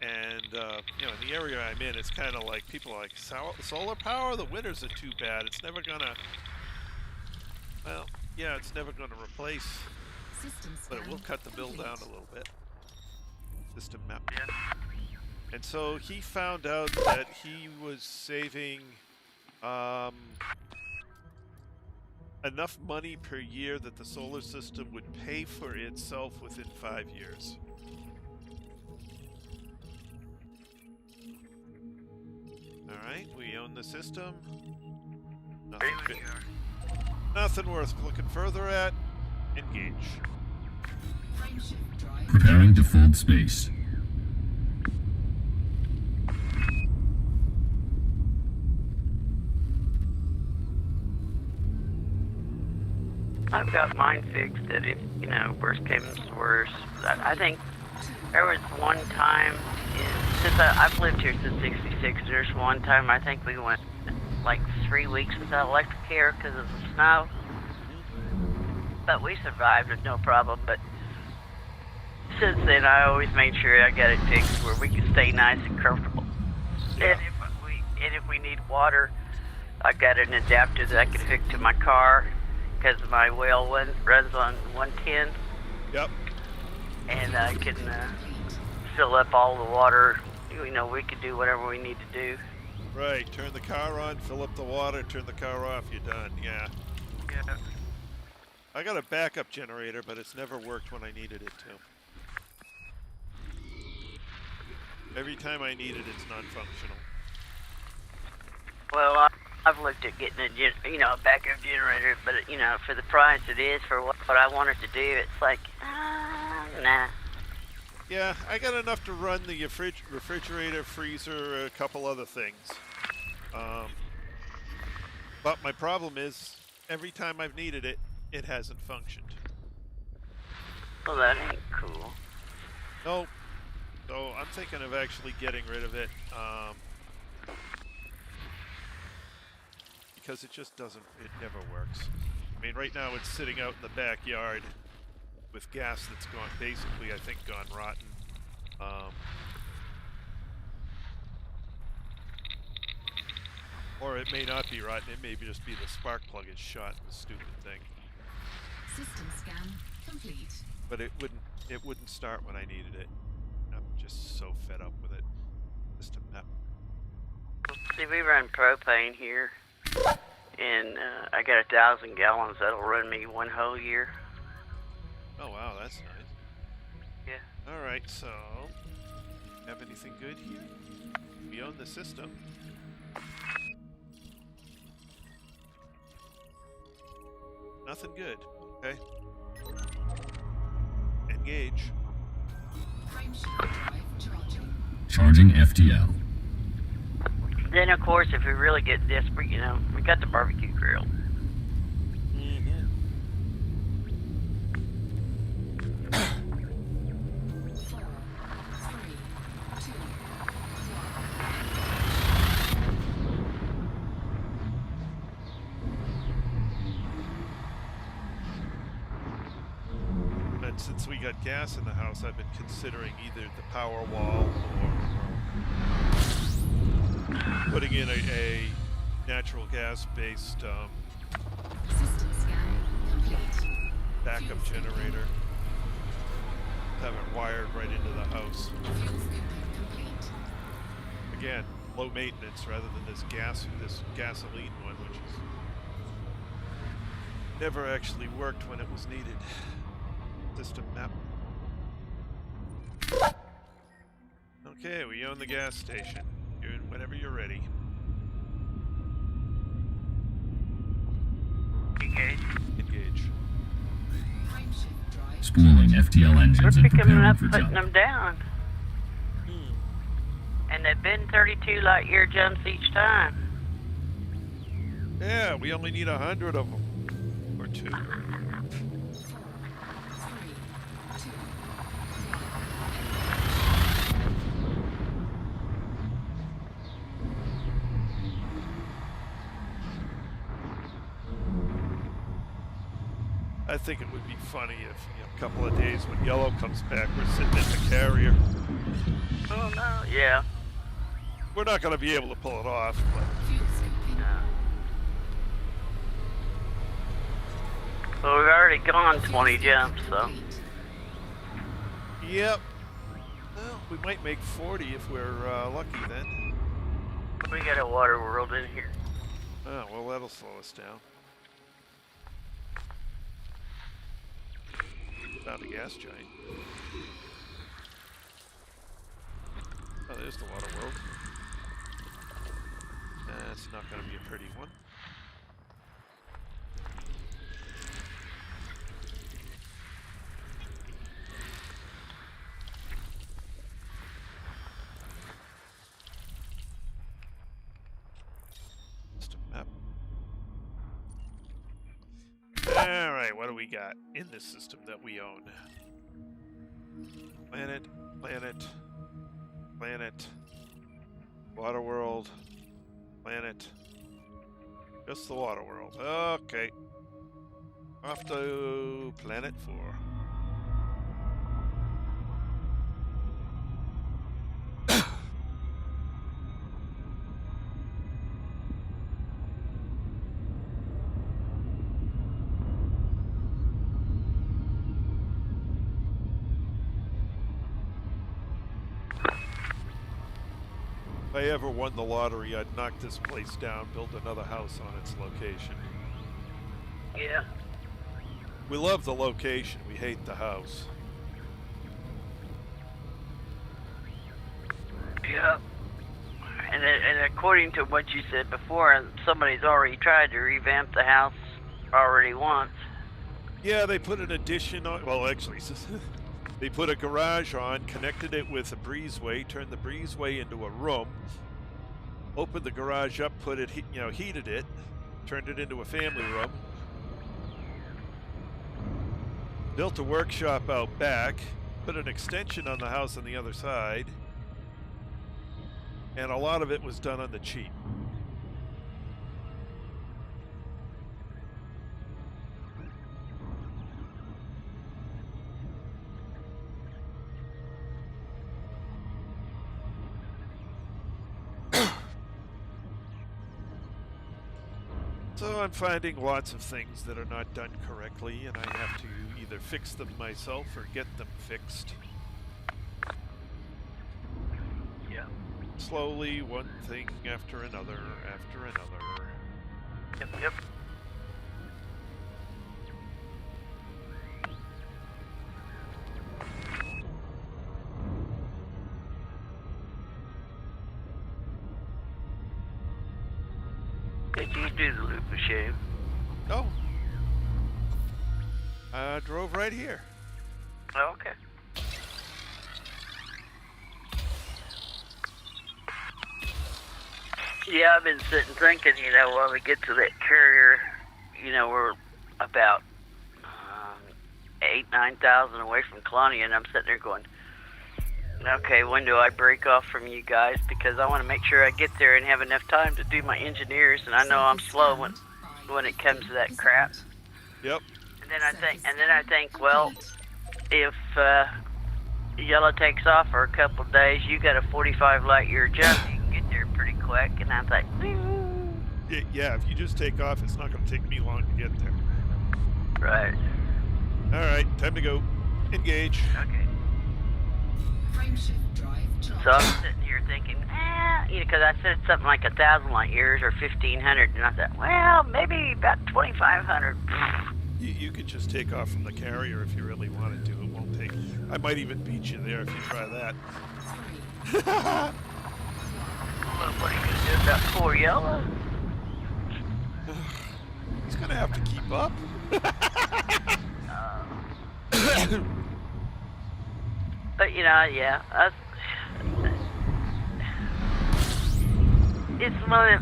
And, in the area I'm in, it's kind of like, people are like, solar power? The winters are too bad. It's never gonna, well, yeah, it's never gonna replace, but it will cut the bill down a little bit. System map. Yeah. And so he found out that he was saving enough money per year that the solar system would pay for itself within 5 years. Alright, we own the system. Nothing worth looking further at. Engage. Preparing to fold space. I've got mine fixed that if, worst comes to worst. I think there was one time, since I've lived here since '66, there's one time I think we went like 3 weeks without electric here because of the snow. But we survived with no problem. But since then, I always made sure I got it fixed where we can stay nice and comfortable. Yeah. And if we need water, I got an adapter that I can hook to my car because my well runs on 110. Yep. And I can fill up all the water. We can do whatever we need to do. Right. Turn the car on, fill up the water, turn the car off, you're done. Yeah. Yeah. I got a backup generator, but it's never worked when I needed it to. Every time I need it, it's non-functional. Well, I've looked at getting a backup generator, but for the price it is for what I want it to do, it's like, nah. Yeah, I got enough to run the refrigerator, freezer, a couple other things. But my problem is, every time I've needed it, it hasn't functioned. Well, that ain't cool. Nope. So I'm thinking of actually getting rid of it. Because it just doesn't, it never works. I mean, right now it's sitting out in the backyard with gas that's gone, basically, I think, gone rotten. Or it may not be rotten, it may just be the spark plug is shot in the stupid thing. System scan complete. But it wouldn't start when I needed it. I'm just so fed up with it. System map. See, we run propane here, and I got 1,000 gallons that'll run me one whole year. Oh wow, that's nice. Yeah. Alright, so have anything good here? We own the system. Nothing good. Okay. Engage. Charging FTL. Then, of course, if we really get desperate, we got the barbecue grill. got gas in the house, I've been considering either the power wall or putting in a natural gas-based System scan complete. backup generator. Have it wired right into the house. Fuel scooping complete. Again, low maintenance rather than this gasoline one, which is never actually worked when it was needed. System map. Okay, we own the gas station. Whenever you're ready. Engage. Engage. Time shift drive. Spooling FTL We're engines and picking them preparing up, for putting jump. them down. And they've been 32 light year jumps each time. Yeah, we only need 100 of them. Or 2. 4, 3, 2, I think it would be funny if, a couple of days when Yellow comes back, we're sitting in the carrier. Oh no, yeah. We're not going to be able to pull it off, but fuel scooping. Well, we've already gone 20 jumps, so. Complete. yep. Well, we might make 40 if we're lucky then. We got a water world in here. Oh, well, that'll slow us down. Found a gas giant. Oh, there's the water world. That's not going to be a pretty one. Just a map. Alright, what do we got in this system that we own? Planet, planet, planet, water world, planet, just the water world. Okay. Off to planet 4. If I ever won the lottery, I'd knock this place down, build another house on its location. Yeah. We love the location, we hate the house. Yeah. And according to what you said before, somebody's already tried to revamp the house already once. Yeah, they put an addition on, well actually, they put a garage on, connected it with a breezeway, turned the breezeway into a room, opened the garage up, put it, heated it, turned it into a family room, built a workshop out back, put an extension on the house on the other side, and a lot of it was done on the cheap. So I'm finding lots of things that are not done correctly, and I have to either fix them myself or get them fixed. Yeah. Slowly, one thing after another, after another. Yep. Did you do the loop of shame? Oh. I drove right here. Oh, okay. Yeah, I've been sitting thinking, when we get to that carrier, we're about 8,000-9,000 away from Colonia, and I'm sitting there going, okay, when do I break off from you guys? Because I want to make sure I get there and have enough time to do my engineers, and I know I'm slow when it comes to that crap. Yep. And then I think, well, if yellow takes off for a couple of days, you got a 45 light year jump. You can get there pretty quick. And I was like, Yeah, if you just take off, it's not going to take me long to get there. right. All right, time to go. Engage. Okay. Frameshift drive charging. So I'm sitting here thinking, because I said something like 1,000 light years or 1,500, and I thought, well, maybe about 2,500. You could just take off from the carrier if you really wanted to. It won't take. I might even beat you there if you try that. Well, what are you gonna do about poor yellow? He's gonna have to keep up. But yeah, it's one of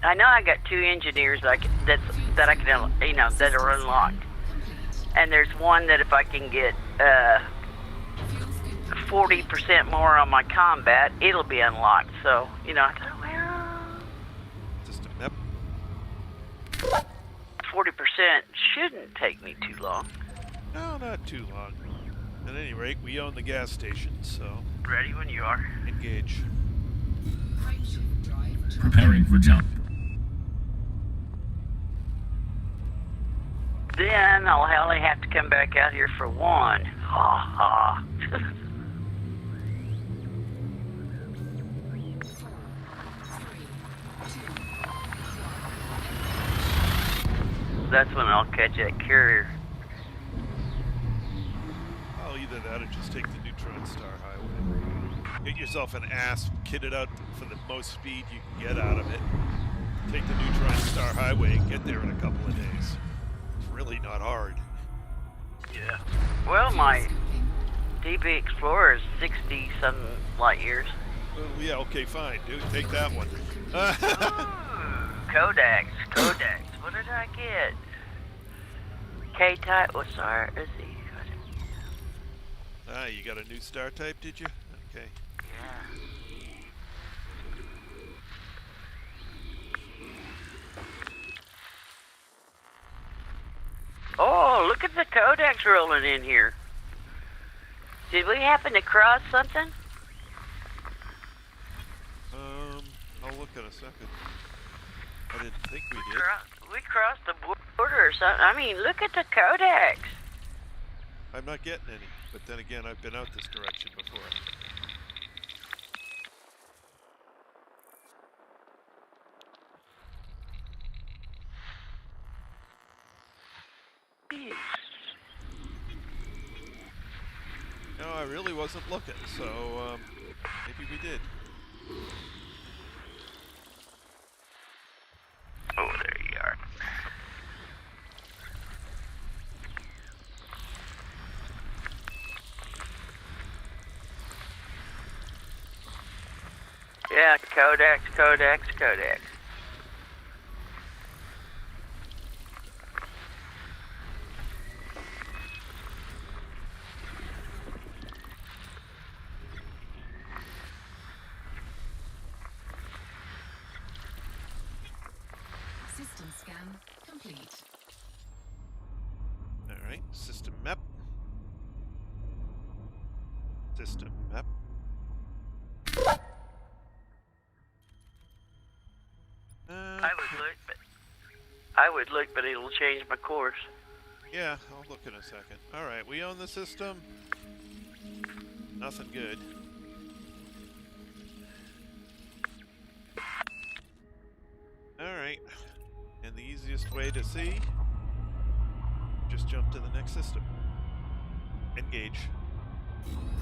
I know I got 2 engineers that I can that are unlocked, and there's one that if I can get 40% more on my combat, it'll be unlocked. So I thought, well, Just a map. 40% shouldn't take me too long. No, not too long. At any rate, we own the gas station, so Ready when you are. engage. Frameshift drive charging. Preparing for jump. Then I'll only have to come back out here for one. Ha ha. 4, 3, 2, That's when I'll catch that carrier. Oh, either that or just take the neutron star highway. Get yourself an ass, kit it out for the most speed you can get out of it. Take the neutron star highway and get there in a couple of days. It's really not hard. Yeah. Well, my DB Explorer is 60-something light years. Well, yeah, okay, fine, dude. Take that one. Ooh, Kodaks. What did I get? K-type. What's our? Let's see. Ah, you got a new star type, did you? Okay. Yeah. Oh, look at the Kodaks rolling in here. Did we happen to cross something? I'll look in a second. I didn't think we did. We crossed the border or something. I mean, look at the Kodaks. I'm not getting any, but then again, I've been out this direction before. No, I really wasn't looking, so maybe we did. Oh, there you are. Yeah, Kodaks. System scan complete. Alright, system map. System map. I would look, but it'll change my course. Yeah, I'll look in a second. Alright, we own the system. Nothing good. Alright. And the easiest way to see, just jump to the next system. Engage.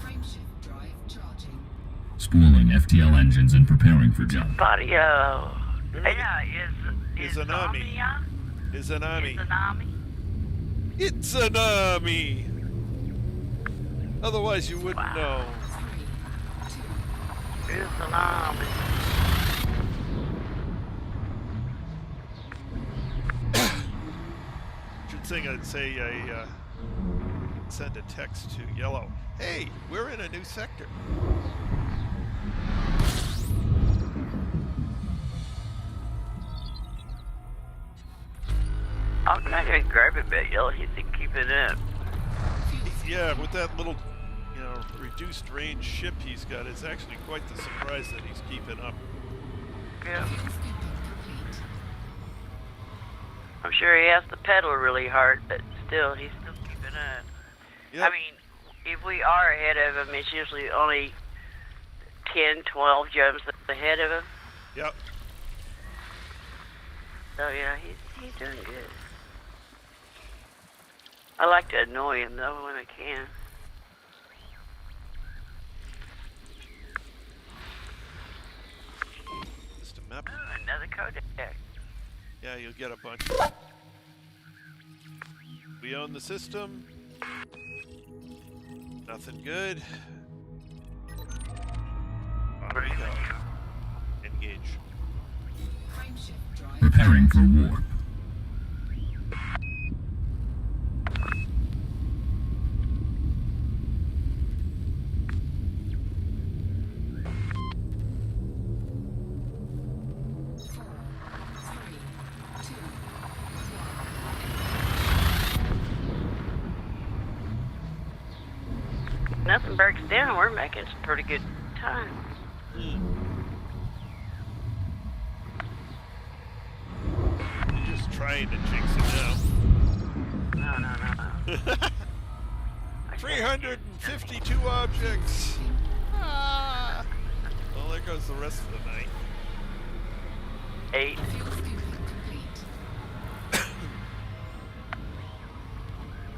Frameshift drive charging. Spooling FTL engines and preparing for jump. Patio. Yeah, is Izanami. Colonia? Izanami. Izanami? It's an army! Otherwise you wouldn't know. 3, 2, Izanami. I'd say I send a text to Yellow. Hey, we're in a new sector. I'm not gonna grab it, bet Yellow. You think keep it up. Yeah, with that little, reduced range ship he's got, it's actually quite the surprise that he's keeping up. Yeah. Fuel scooping complete. I'm sure he has to pedal really hard, but still, he's still keeping up. Yep. I mean, if we are ahead of him, it's usually only 10, 12 jumps ahead of him. Yep. So yeah, he's doing good. I like to annoy him though when I can. Just a map. Ooh, another Kodak. Yeah, you'll get a bunch. We own the system. Nothing good. On we go. Engage. Frameshift drive. Preparing for warp. Nothing breaks down. We're making some pretty good time. You're just trying to jinx it now. No. 352 objects! Ah. Well, there goes the rest of the night. 8. Fuel scooping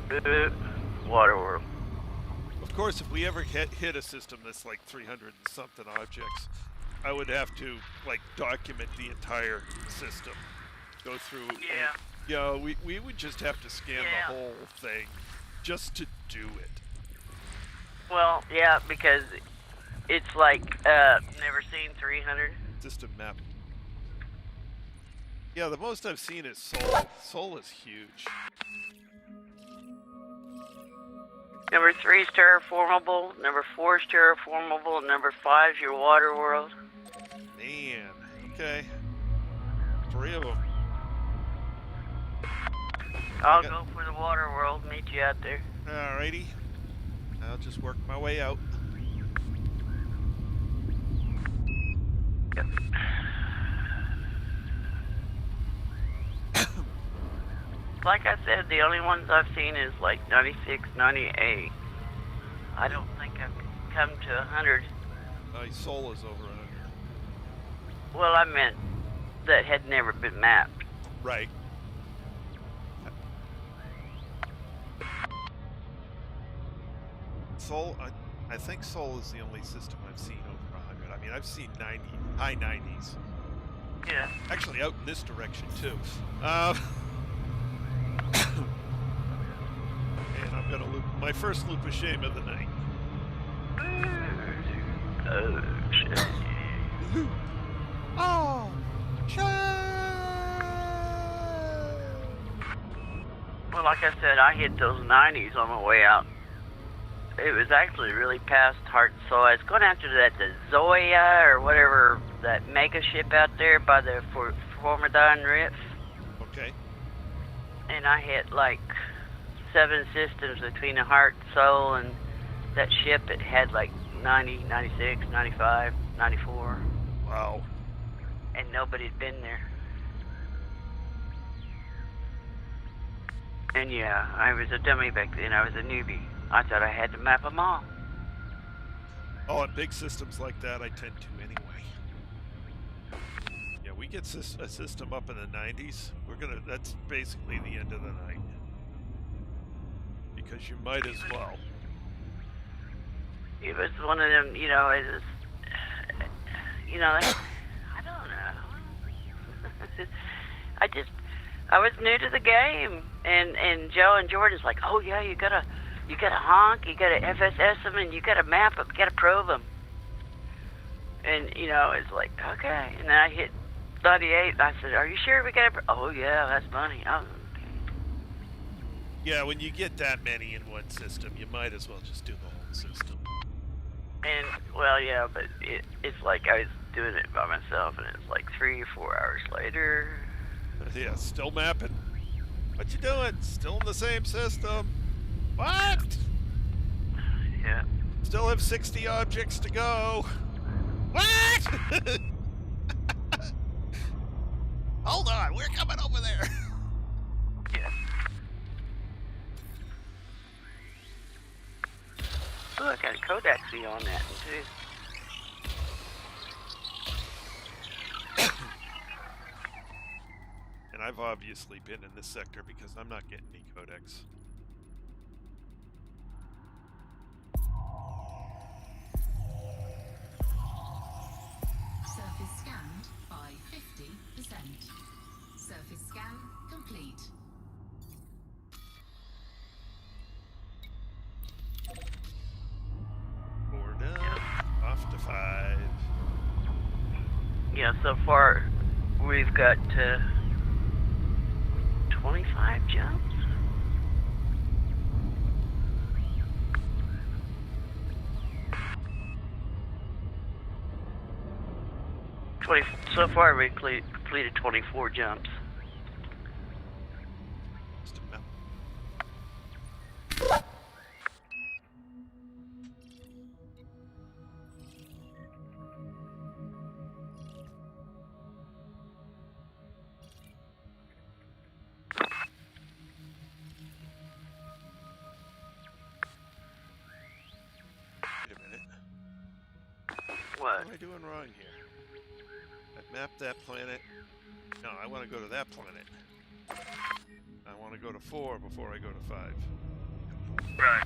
complete. Waterworld. Of course, if we ever hit a system that's like 300 and something objects, I would have to, like, document the entire system. Go through... Yeah. We would just have to scan the whole thing just to do it. Well, yeah, because it's like, never seen 300. Just a map. Yeah, the most I've seen is Sol. Sol is huge. Number 3 is terraformable. Number 4 is terraformable. Number 5 is your water world. Man, okay. 3 of them. I'll go for the water world. Meet you out there. Alrighty. I'll just work my way out. Yep. Like I said, the only ones I've seen is like 96, 98. I don't think I've come to 100. Sol is over 100. Well, I meant that had never been mapped. Right. Sol, I think Sol is the only system I've seen over 100. I mean, I've seen 90, high 90s. Yeah. Actually, out in this direction too. And I'm gonna loop my first loop of shame of the night. Oh, shit. Oh, Well, like I said, I hit those 90s on my way out. It was actually really past Heart and Soul. I was going after the Zoya or whatever, that mega ship out there by the Formidon Rift. Okay. And I hit like 7 systems between the Heart, Soul, and that ship. It had like 90, 96, 95, 94. Wow. And nobody'd been there. And yeah, I was a dummy back then. I was a newbie. I thought I had to map them all. Oh, and big systems like that, I tend to anyway. Yeah, we get a system up in the 90s. That's basically the end of the night. Because you might as well. It was one of them, I don't know. I was new to the game, and Joe and Jordan's like, oh yeah, you gotta honk, you gotta FSS them, and you gotta map them, you gotta probe them. And it's like, okay. And then I hit 38, and I said, are you sure we gotta? Oh yeah, that's funny. Oh, okay. Yeah, when you get that many in one system, you might as well just do the whole system. And well, yeah, but it's like I was doing it by myself, and it's like 3 or 4 hours later. Yeah, still mapping. What you doing? Still in the same system? What? Yeah. Still have 60 objects to go. What? Hold on, we're coming over there. Yeah. Oh, I got a Kodak fee on that one, too. And I've obviously been in this sector because I'm not getting any codex. Surface scanned by 50%. Surface scan complete. Four done. Off to 5. Yeah, so far we've got 25 jumps. So far we've completed 24 jumps. Just a minute. Wait a minute. What? What am I doing wrong here? I've mapped that planet. No, I want to go to that planet. I want to go to 4 before I go to 5. Right.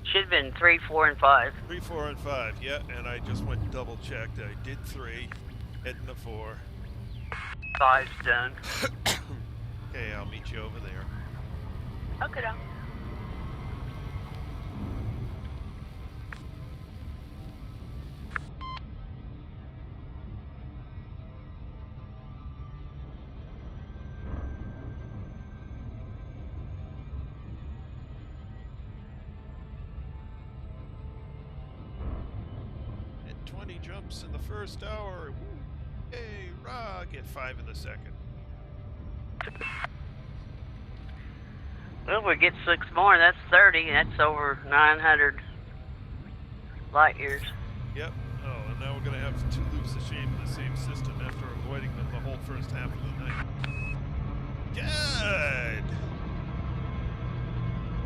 Should have been 3, 4, and 5. 3, 4, and 5, yeah, and I just went and double checked. I did 3, heading to 4. 5's done. Okay, I'll meet you over there. Okay, now. At 20 jumps in the first hour. Woo. Hey, rah, get 5 in the second. Well, if we get 6 more, that's 30. That's over 900 light years. Yep. Oh, and now we're going to have 2 loops of shame in the same system after avoiding them the whole first half of the night. Good!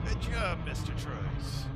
Good job, Mr. Trice.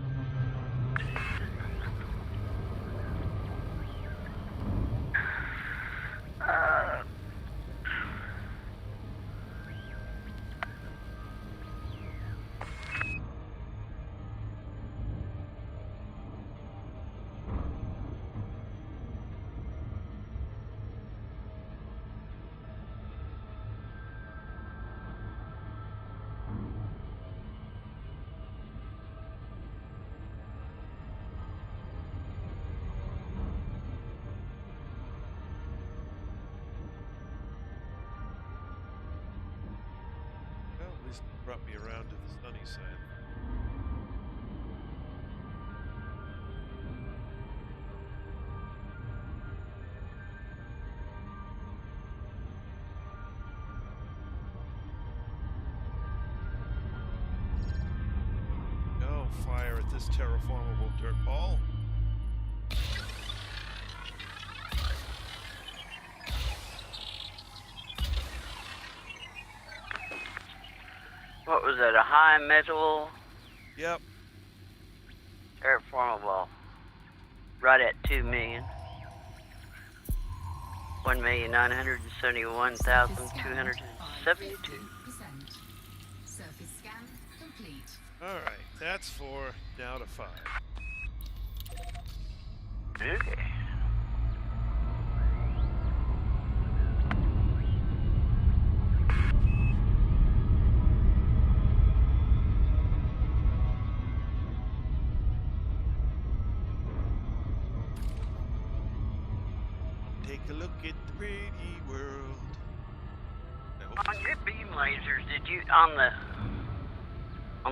Well, at least it brought me around to the sunny side. No fire at this terraformable dirt ball. What was that, a high metal Yep. terraformable? Right at 2 million. 1,971,272. Surface scan complete. Alright, that's 4, now to 5. Okay. Take a look at the pretty world. I hope On your beam lasers, did you on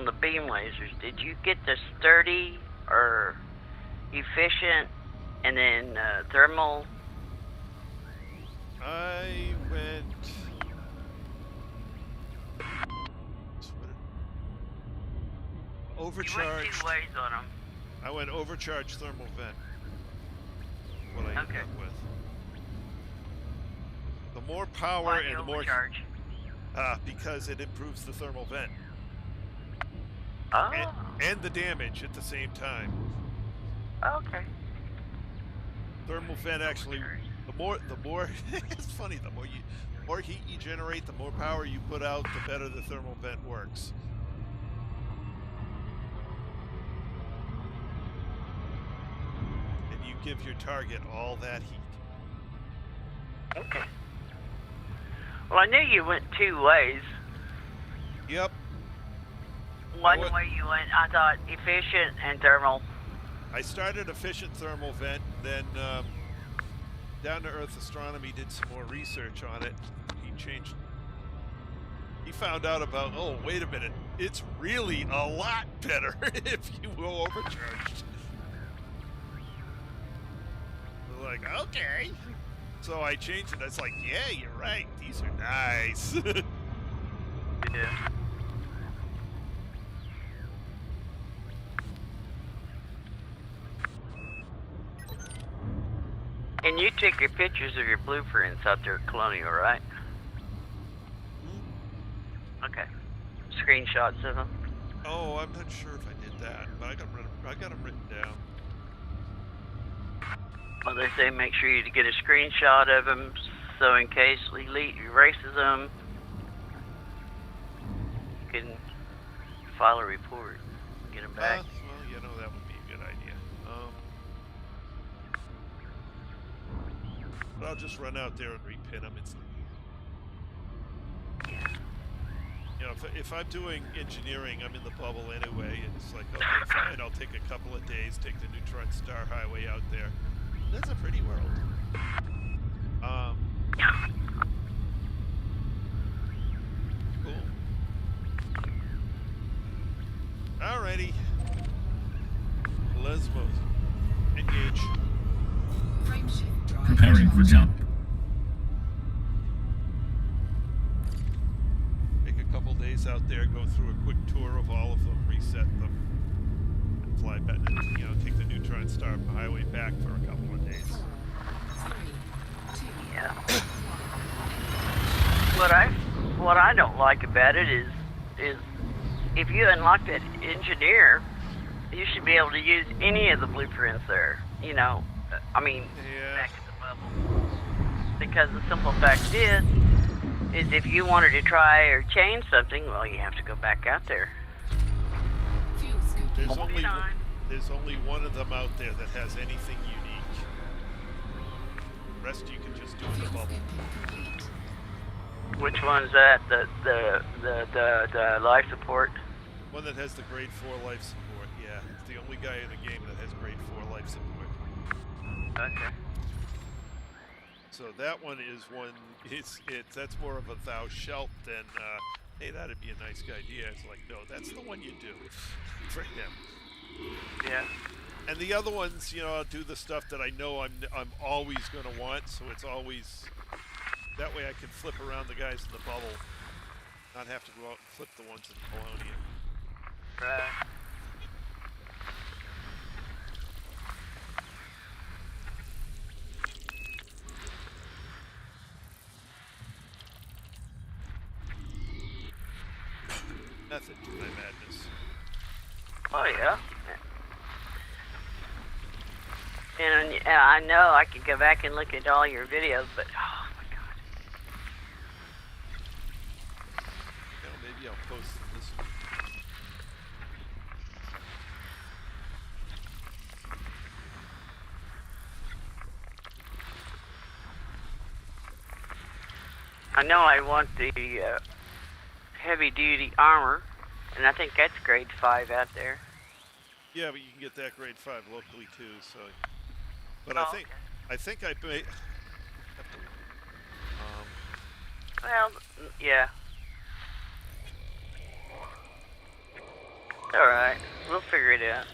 the beam lasers, did you get the sturdy or efficient and then thermal? I went. You went overcharged. 2 ways on them. I went overcharged thermal vent. What I ended Okay. up with. The more power Why and you the more overcharge? because it improves the thermal vent Oh. and the damage at the same time. Okay. Thermal vent actually, the more it's funny, the more heat you generate, the more power you put out, the better the thermal vent works. And you give your target all that heat. Okay. Well, I knew you went 2 ways. Yep. One way you went, I thought, efficient and thermal. I started efficient thermal vent, then Down to Earth Astronomy did some more research on it. He found out about, oh, wait a minute, it's really a lot better if you go overcharged. We're like, okay. So I changed it. I was like, yeah, you're right. These are nice. Yeah. And you took your pictures of your blueprints out there at Colonia, right? Okay. Screenshots of them? Oh, I'm not sure if I did that, but I got them written down. Well, they say make sure you get a screenshot of them, so in case Elite erases them, you can file a report, get them back. Well, you know, that would be a good idea. But I'll just run out there and repin them. It's, you know, if I'm doing engineering, I'm in the bubble anyway. It's like, okay, fine, I'll take a couple of days, take the neutron star highway out there. That's a pretty world. Cool. Alrighty. Lesbos. Engage. Frameshift drive Preparing for charged. jump. Take a couple days out there, go through a quick tour of all of them, reset them, and fly back, and, you know, take the neutron star highway back for a couple of days. 4, 3, 2, Yeah. 1. What I don't like about it is if you unlock that engineer, you should be able to use any of the blueprints there. You know, I mean, Yeah. back at the bubble. Because the simple fact is if you wanted to try or change something, well, you have to go back out there. Fuel scoop. There's only one of them out there that has anything unique. The rest you can just do in the Fuel bubble. scooping complete. Which one's that? The life support? One that has the grade 4 life support, yeah. It's the only guy in the game that has grade 4 life support. Okay. So that one is one, that's more of a thou shalt than, hey, that'd be a nice idea. It's like, no, that's the one you do for him. Yeah. And the other ones, you know, I'll do the stuff that I know I'm always going to want, so it's always, that way I can flip around the guys in the bubble, not have to go out and flip the ones in Colonia. Right. Method to my madness. Oh, yeah. And I know I could go back and look at all your videos, but oh my god. You know, maybe I'll post this one. I know I want the heavy-duty armor, and I think that's grade 5 out there. Yeah, but you can get that grade 5 locally too, so. But Oh, I think I may. Well, yeah. Alright, we'll figure it out.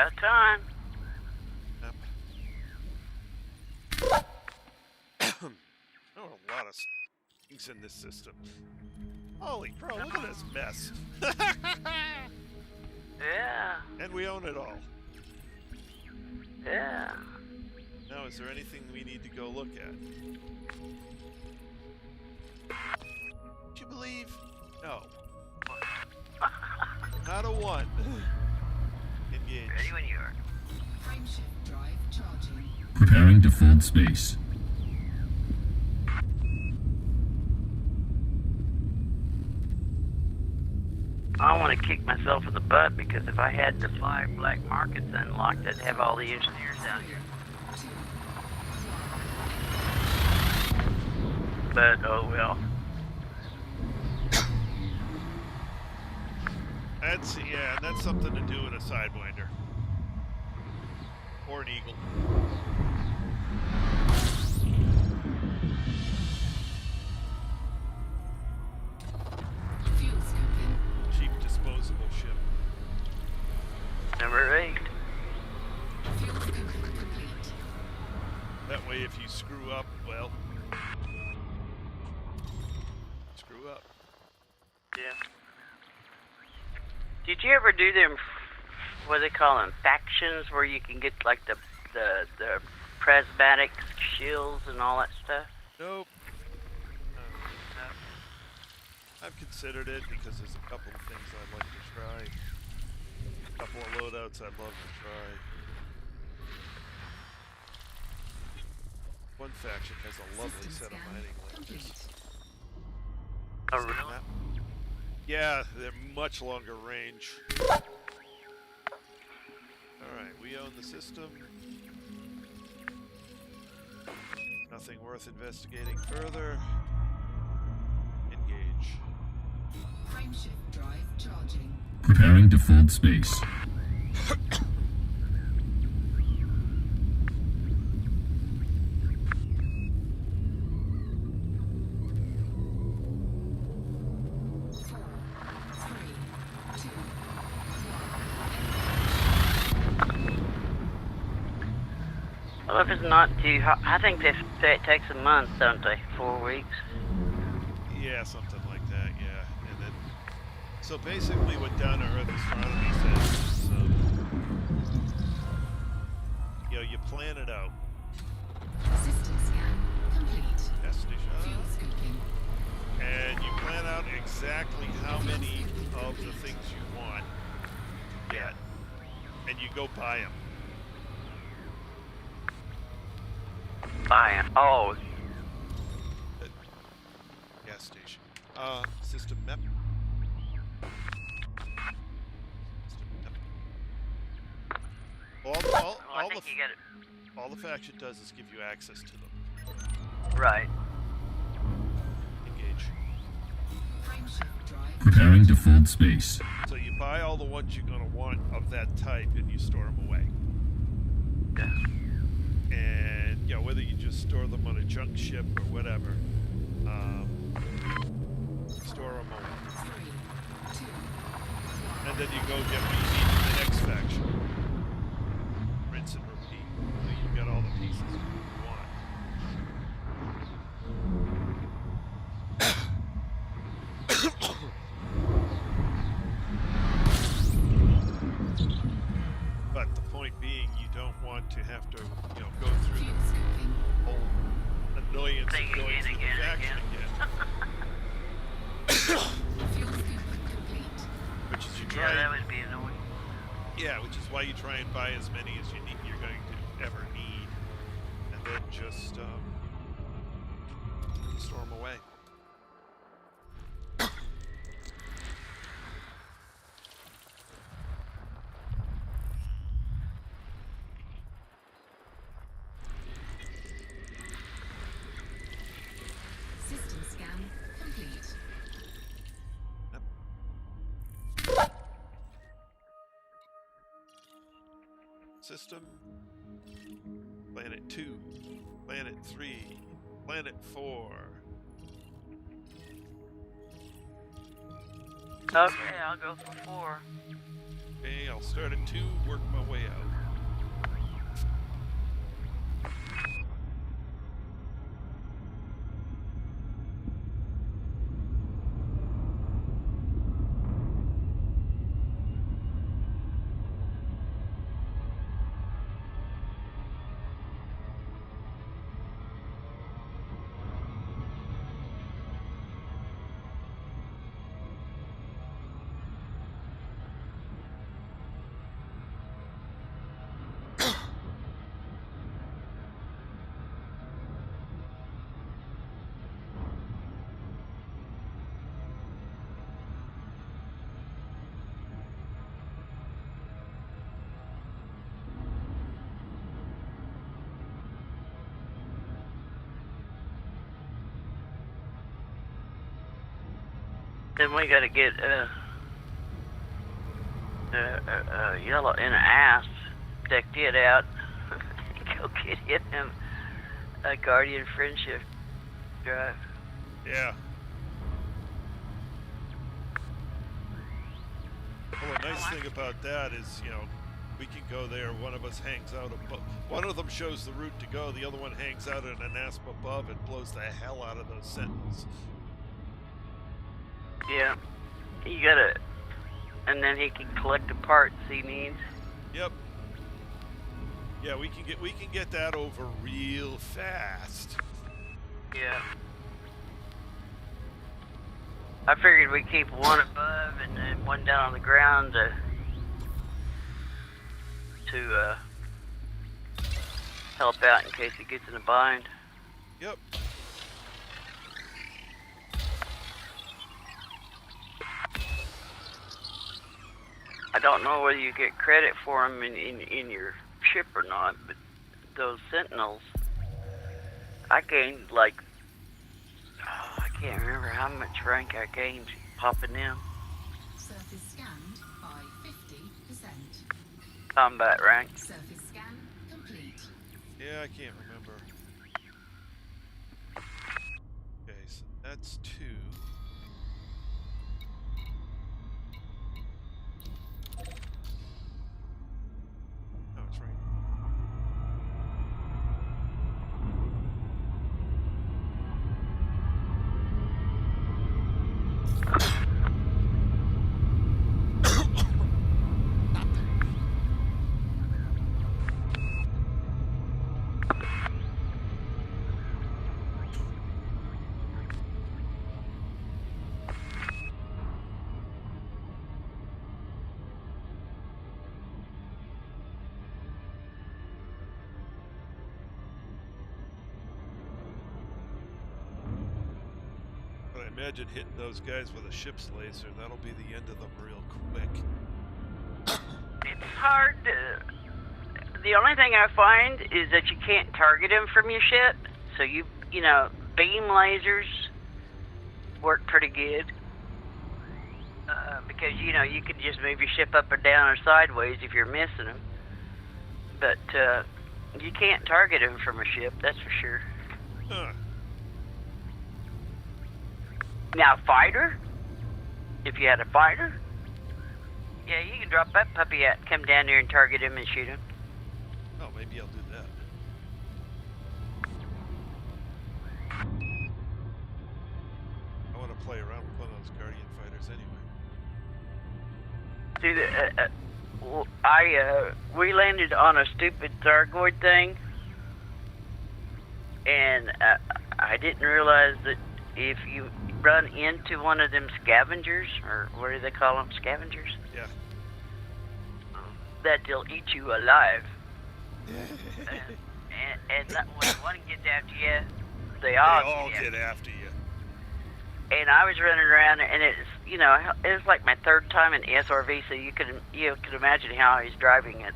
About time. Yep. Oh, a lot of things in this system. Holy crow, look at this mess. Yeah. And we own it all. Yeah. Now, is there anything we need to go look at? Would you believe? No. Not a one. Engage. Ready when you are. Frameshift drive charging. Preparing to fold space. I want to kick myself in the butt because if I had the 5 black markets unlocked, I'd have all the engineers down here. But oh well. That's, yeah, and that's something to do with a Sidewinder. Or an Eagle. Fuel scooping. Cheap disposable ship. Number 8. Fuel scooping complete. That way if you screw up, well... Screw up. Yeah. Did you ever do them, what do they call them, factions, where you can get like the prismatic shields and all that stuff? Nope. I've considered it because there's a couple of things I'd like to try. A couple of loadouts I'd love to try. One faction has a lovely System set of scan mining complete. lasers. Oh, really? Yeah, they're much longer range. Alright, we own the system. Nothing worth investigating further. Engage. Frameshift drive charging. Preparing to fold space. Well, if it's not too hot, I think it takes a month, don't they? 4 weeks. Yeah, something like that, yeah. And then, so basically what Down to Earth Astronomy says is, you know, you plan it out. System scan complete. Destination. Fuel scooping. And you plan out exactly how many of the things you want to get. And you go buy them. Buy 'em. Oh, Gas station. System map. System map. well, I think you got it. All the faction does is give you access to them. Right. Engage. Frameshift drive. Preparing to fold space. So you buy all the ones you're going to want of that type and you store them away. Yeah. And, you know, whether you just store them on a junk ship or whatever, store them away. 3, 2, And then you go get what you need for the next faction. Rinse and repeat. So you've got all the pieces you want. But the point being, you don't want to have to, you know, go through fuel the scooping. whole annoyance Thing of going again, through the again, faction again. Fuel scooping complete. Which is you Yeah, try. that would be annoying. Yeah, which is why you try and buy as many as you need. You're going to ever need, and then just store them away. System scan complete. System. Planet 2. Planet 3. Planet 4. Okay, I'll go for 4. Okay, I'll start at 2, work my way out. Then we gotta get yellow in the ass, decked it out, go get him a Guardian Friendship drive. Yeah. Well, the nice thing about that is, you know, we can go there. One of us hangs out above. One of them shows the route to go. The other one hangs out in an asp above and blows the hell out of those sentinels. Yeah, you gotta, and then he can collect the parts he needs. Yep. Yeah, we can get that over real fast. Yeah. I figured we'd keep one above and then one down on the ground to help out in case he gets in a bind. Yep. I don't know whether you get credit for them in your ship or not, but those sentinels, I gained like, I can't remember how much rank I gained popping them. Surface scanned by 50%. Combat rank. Surface scan complete. Yeah, I can't remember. Okay, so that's 2. Oh, it's right. But I imagine hitting those guys with a ship's laser, that'll be the end of them real quick. It's hard to, the only thing I find is that you can't target them from your ship. So you know, beam lasers work pretty good. Because, you know, you could just move your ship up or down or sideways if you're missing them. But you can't target them from a ship, that's for sure. Huh. Now, fighter, if you had a fighter, yeah, you can drop that puppy out, come down there and target him and shoot him. Oh, maybe I'll do that. I want to play around with one of those Guardian fighters anyway. See, we landed on a stupid Thargoid thing, and I didn't realize that if you run into one of them scavengers, or what do they call them, scavengers? Yeah. That they'll eat you alive. and that, when one gets after you, they all get after you. And I was running around, and it's, you know, it was like my third time in SRV, so you could imagine how I was driving it,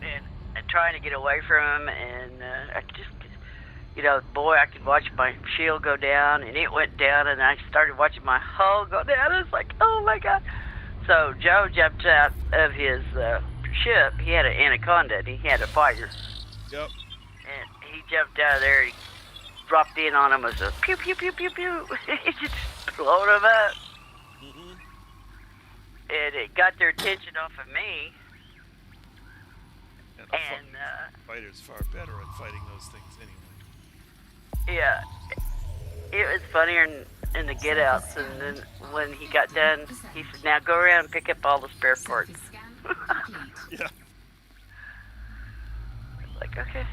and trying to get away from him, and I just, you know, boy, I could watch my shield go down, and it went down, and I started watching my hull go down. It's like, oh my God. So Joe jumped out of his ship. He had an Anaconda, and he had a fighter. Yep. And he jumped out of there, and he dropped in on him with a pew, pew, pew, pew, pew. He just blowed him up. and it got their attention off of me. And a fighter's far better at fighting those things anyway. Yeah, it was funnier in the get outs, and then when he got done, he said, "Now go around and pick up all the spare parts." Surface scan complete. Yeah. Like, okay.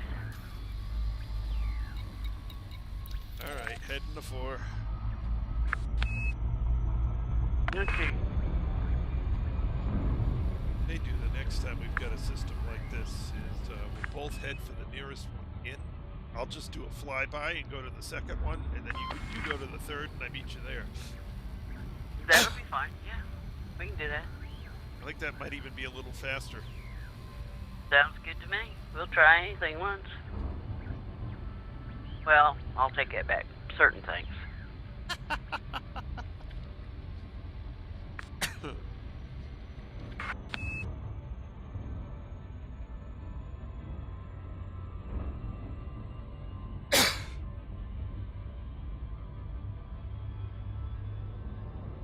Alright, heading to 4. Okay. They do the next time we've got a system like this is we'll both head for the nearest one in. I'll just do a flyby and go to the second one, and then you go to the third, and I meet you there. That'll be fine. Yeah, we can do that. I think that might even be a little faster. Sounds good to me. We'll try anything once. Well, I'll take that back. Certain things.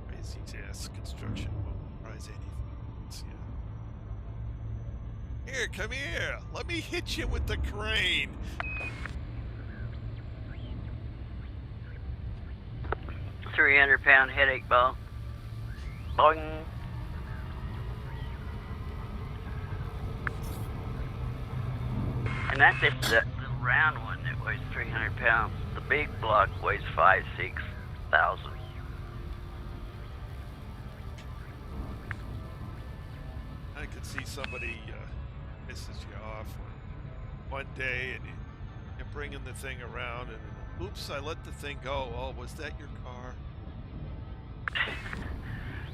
Crazy task construction won't rise anything. Yeah. Here, come here. Let me hit you with the crane. £300 headache ball. Boing. And that's just that little round one that weighs 300 pounds. The big block weighs 6,000. I could see somebody misses you off one day, and you're bringing the thing around, and oops, I let the thing go. Oh, was that your car?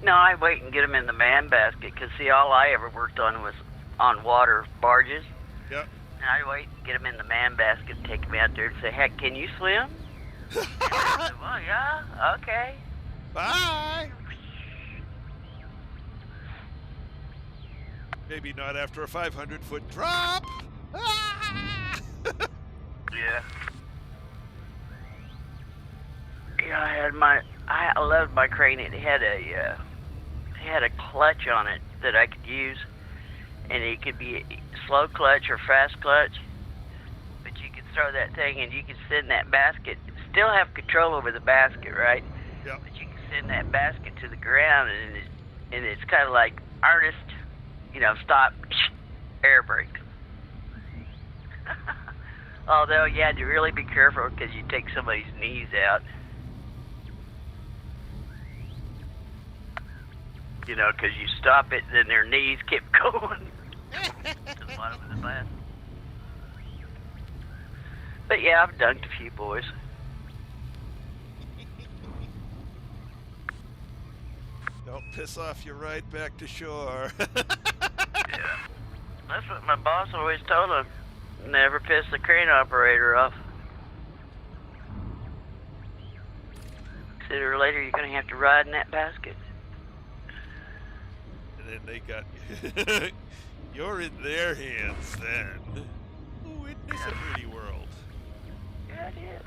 No, I wait and get them in the man basket, because see, all I ever worked on was on water barges. Yep. And I wait and get them in the man basket and take them out there and say, heck, can you swim? And I said, well, yeah, okay. Bye! Maybe not after a 500-foot drop! Ah! Yeah. Yeah, I loved my crane. It had a clutch on it that I could use, and it could be slow clutch or fast clutch. But you could throw that thing, and you could send that basket. Still have control over the basket, right? Yep. But you can send that basket to the ground, and it's kind of like artist, stop, air brake. Although you had to really be careful because you take somebody's knees out. Because you stop it, and then their knees keep going to the bottom of the glass. But yeah, I've dunked a few boys. Don't piss off your ride back to shore. Yeah. That's what my boss always told him. Never piss the crane operator off. Sooner or later, you're going to have to ride in that basket. And then they got you. You're in their hands then. Oh, isn't this a pretty world? Yeah, it is.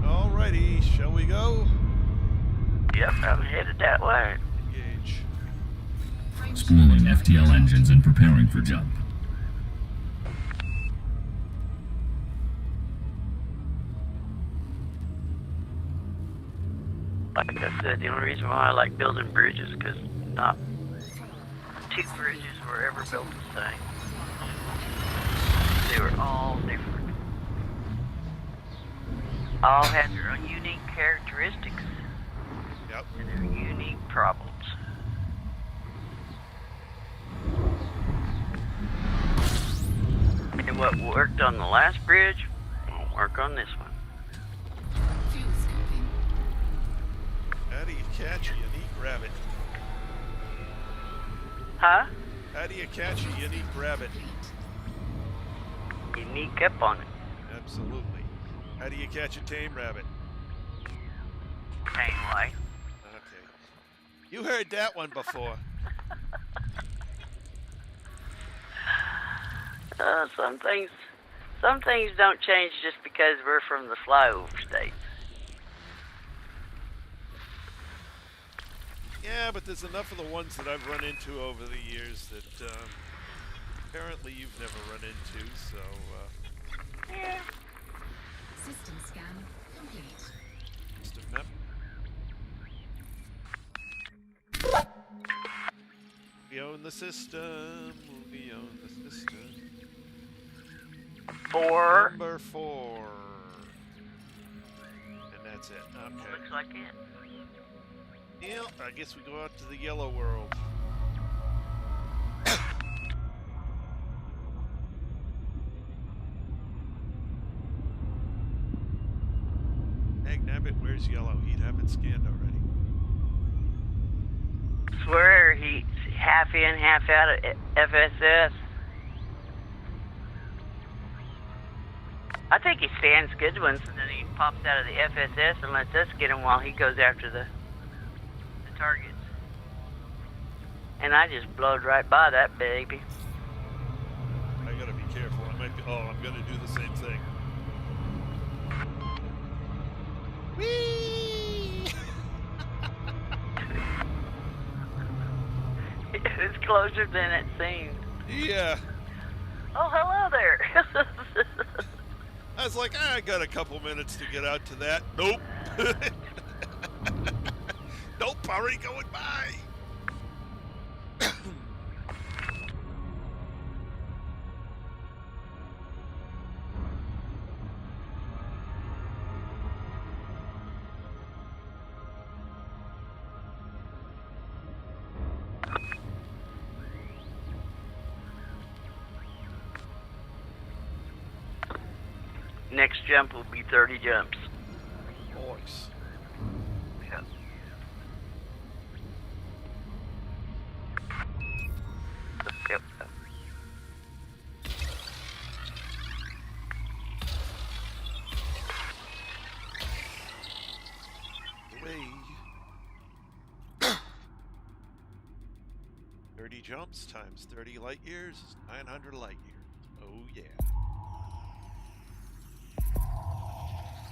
Alrighty, shall we go? Yep, I'm headed that way. Engage. Spooling FTL engines and preparing for jump. Like I said, the only reason why I like building bridges because not two bridges were ever built the same. They were all different. All had their own unique characteristics Yep. and their unique problems. And what worked on the last bridge won't work on this one. Fuel scoping. How do you catch a unique rabbit? Huh? How do you catch a unique rabbit? Unique up on it. Absolutely. How do you catch a tame rabbit? Same way. Okay. You heard that one before. Some things don't change just because we're from the flyover states. Yeah, but there's enough of the ones that I've run into over the years that apparently you've never run into, so... Yeah. System scan complete. System map. We own the system. We own the system. 4. Number 4. And that's it. Okay. Looks like it. Yeah, I guess we go out to the yellow world. Nabbit, where's yellow? He'd have it scanned already. Swear he's half in, half out of FSS. I think he stands good ones, and then he pops out of the FSS and lets us get him while he goes after the targets. And I just blowed right by that baby. I gotta be careful. I might be. Oh, I'm gonna do the same thing. Whee! It's closer than it seemed. Yeah. Oh, hello there. I was like, I got a couple minutes to get out to that. Nope. Nope, already going by. Next jump will be 30 jumps. Nice. Yeah. Yep. Away. 30 jumps times 30 light years is 900 light years. Oh yeah.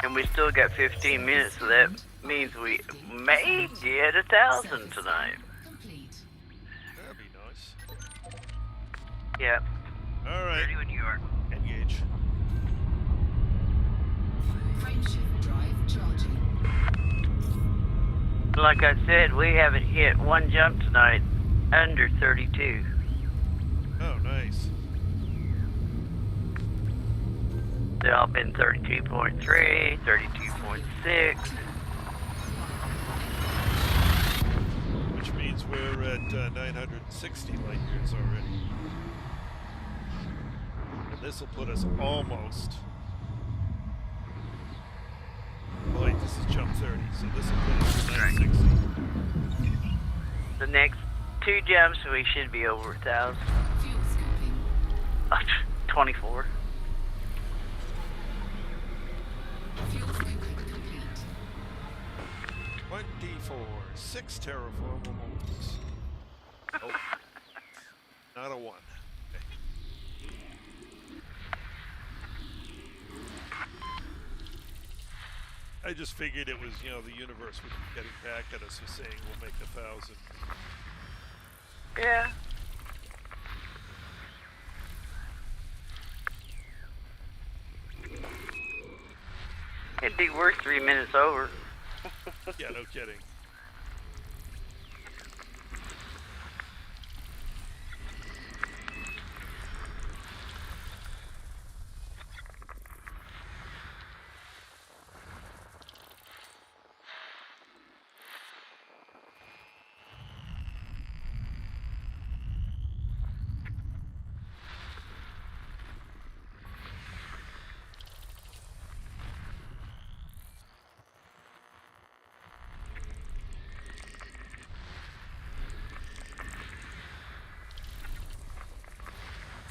And we still got 15 minutes, so that means we may get 1,000 tonight. Complete. That'd be nice. Yeah. All right. Ready when you are. Engage. Frameshift drive charging. Like I said, we haven't hit one jump tonight under 32. Oh, nice. They've all been 32.3, 32.6. Which means we're at 960 light years already. And this will put us almost. Oh, wait, this is jump 30, so this will put us to 960. The next 2 jumps, we should be over 1,000. Fuel scoping. 24. Fuel scoping complete. 24. 6 terraformables. Oh. Not a 1. Okay. I just figured it was, you know, the universe would be getting back at us for saying we'll make 1,000. Yeah. It'd be worth 3 minutes over. Yeah, no kidding.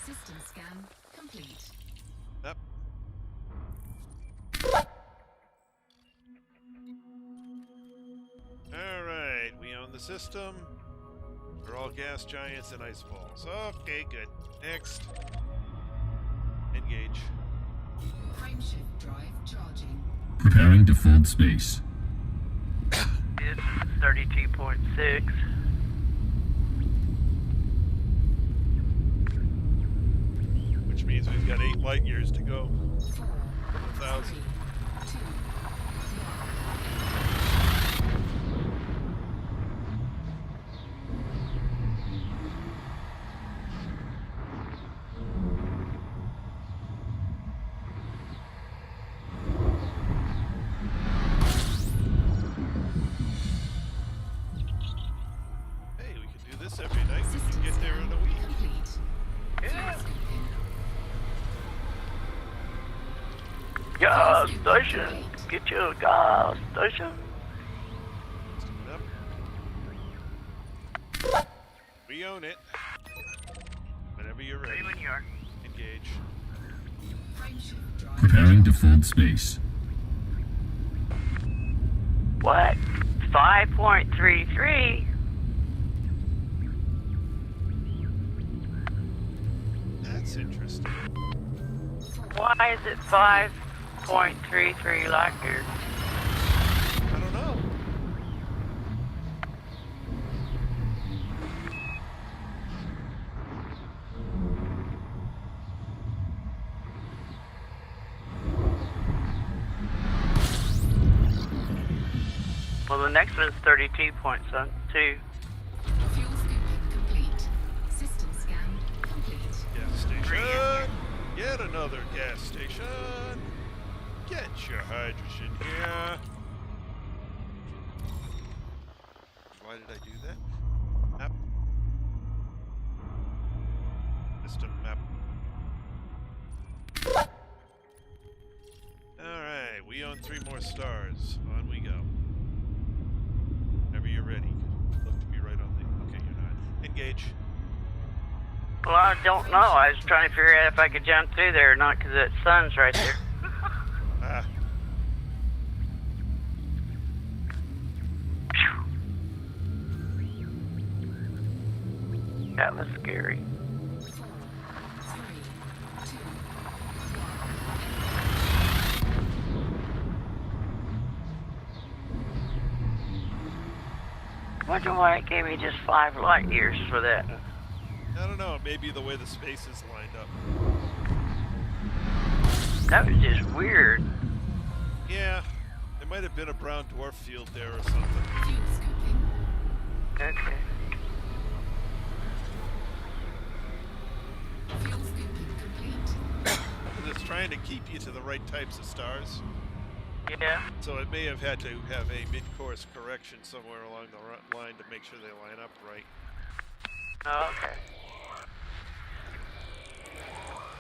System scan complete. Yep. Alright, we own the system. We're all gas giants and ice balls. Okay, good. Next. Frameshift drive charging. Preparing to fold space. This is 32.6. Which means we've got 8 light years to go. 4, 1,000. 3, 2, Hey, we can do this every night. We can get there in a week. complete. Yeah. Fuel scooping. Gas station. Get you a gas station. Yep. We own it. Whenever you're ready. Ready when you are. Engage. Frameshift drive Preparing to fold space. What? 5.33? That's interesting. Why is it 5.33 light years? I don't know. Well, the next one's 32.2. fuel scooping complete. System scan complete. Gas station. Yet another gas station. Get your hydrogen here. Why did I do that? Map. System map. Alright, we own 3 more stars. On we go. Whenever you're ready. Look to be right on the... Okay, you're not. Engage. Well, I don't know. I was trying to figure out if I could jump through there or not because that sun's right there. Ah. That was scary. 4, 3, 2, Wonder why it gave me just 5 light years for that. I don't know, maybe the way the spaces lined up. That was just weird. Yeah, there might have been a brown dwarf field there or something. fuel scooping. Okay. Fuel scooping complete. It's trying to keep you to the right types of stars. Yeah. So it may have had to have a mid-course correction somewhere along the line to make sure they line up right. Oh, okay.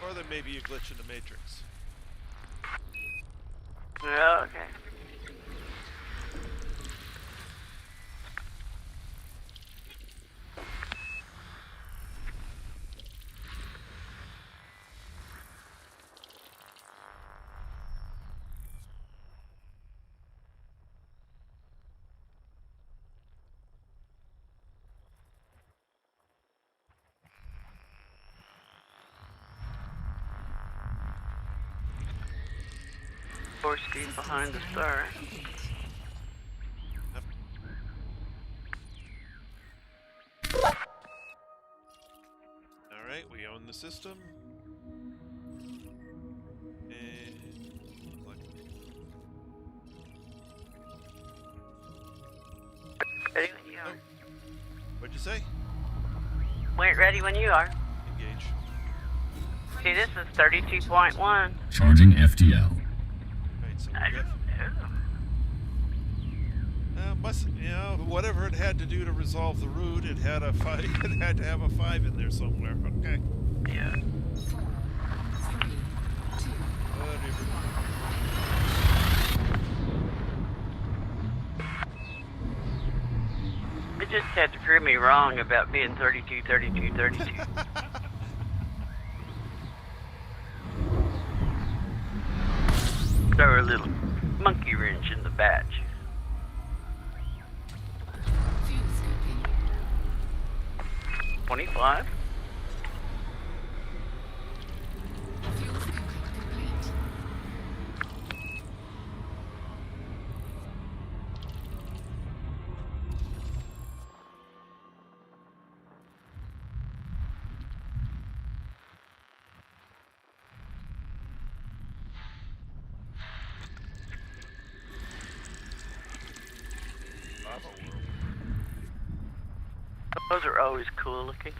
Or there may be a glitch in the matrix. Yeah, okay. Force speed behind the star. Alright, we own the system. And... Look. Ready when you are. What'd you say? Wait, ready when you are. Engage. See, this is 32.1. Charging FTL. Right, so I we got... don't know. Whatever it had to do to resolve the root, it had a 5. It had to have a 5 in there somewhere. Okay. Yeah. 4, 3, 2, Whatever. It just had to prove me wrong about being 32. Throw a little monkey wrench in the batch. fuel scooping. 25. Fuel scooping complete. Those are always cool looking.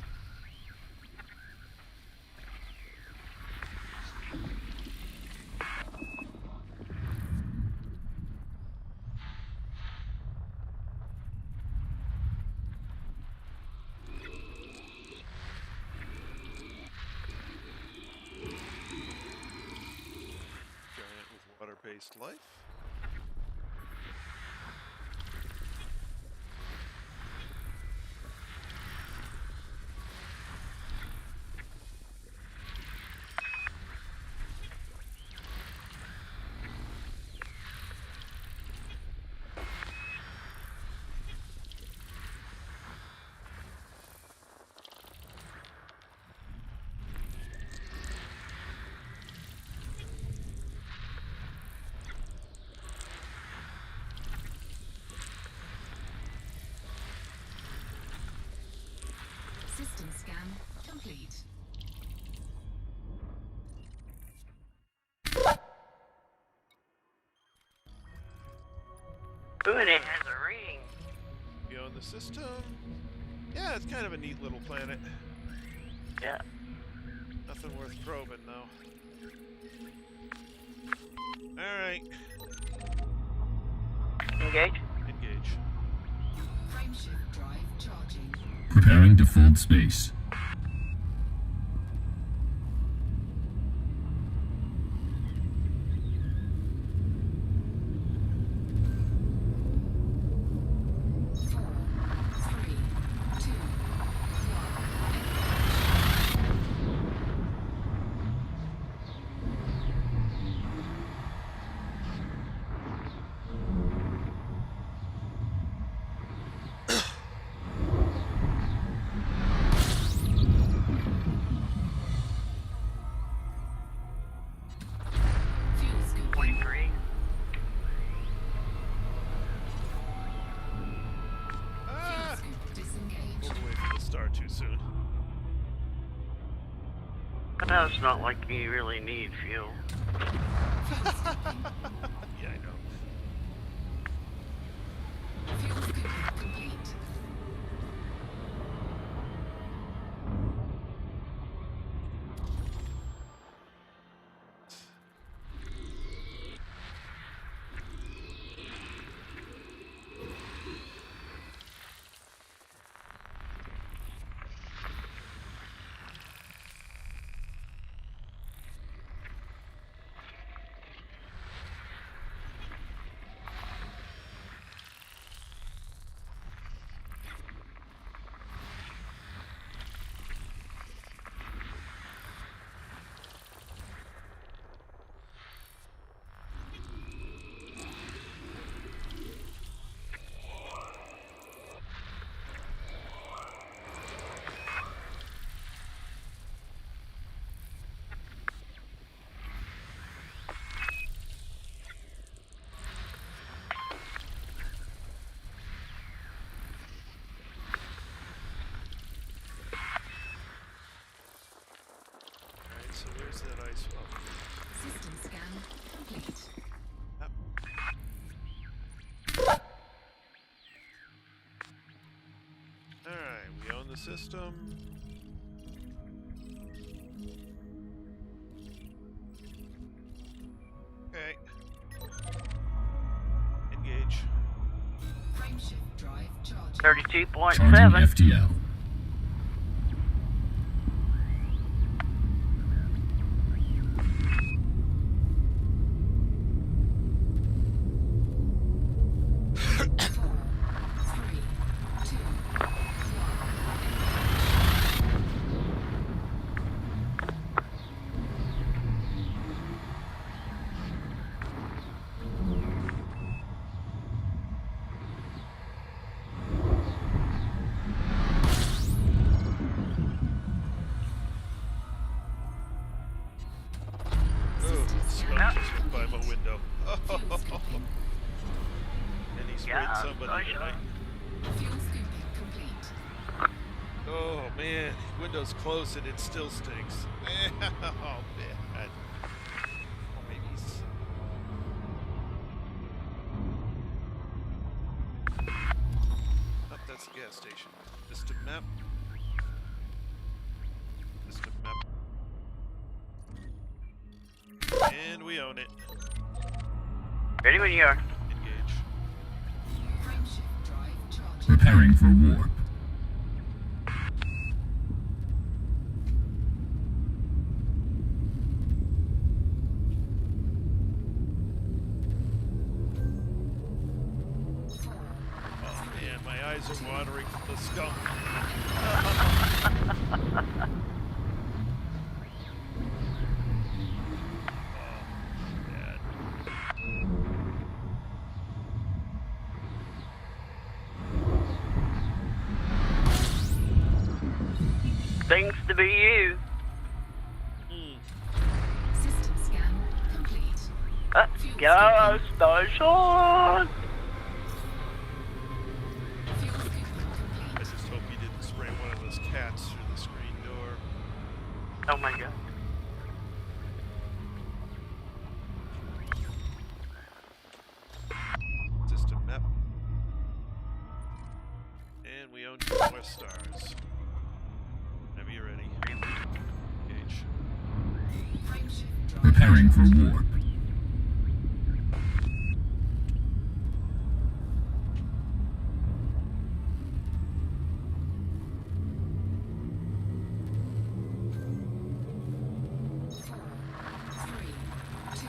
Giant with water-based life. System scan complete. Ooh, and it has a ring. Beyond the system. Yeah, it's kind of a neat little planet. Yeah. Nothing worth probing, though. Alright. Engage. Engage. Frameshift drive charging. Preparing to fold space. Fuel scoop. 43. Ah! Fuel scoop disengaged. Pulled away from the star too soon. No, it's not like you really need fuel. Fuel scooping. Yeah, I know. Fuel scooping complete. Alright, so where's that ice well? System scan complete. Up. Alright, we own the system. Okay. Engage. Frameshift drive charging. 32.7. Charging FTL. Smoke just went by my window. And he sprayed Yeah, somebody I tonight. Fuel scooping complete. Oh man, window's close and it still stinks. Oh man. Oh babies. Oh, that's the gas station. System map. System map. And we own it. Ready when you are. Engage. Frameshift drive charging. Preparing for warp. Oh man, my eyes are watering from the skunk. Bad. Things to be you. System scan complete. Gas station. Fuel scooping complete. I just hope you didn't spray one of those cats through the screen door. Oh my god. System map. And we own 2 more stars. Whenever you're ready. Engage. Frameshift drive. Preparing for warp. Four, three, two,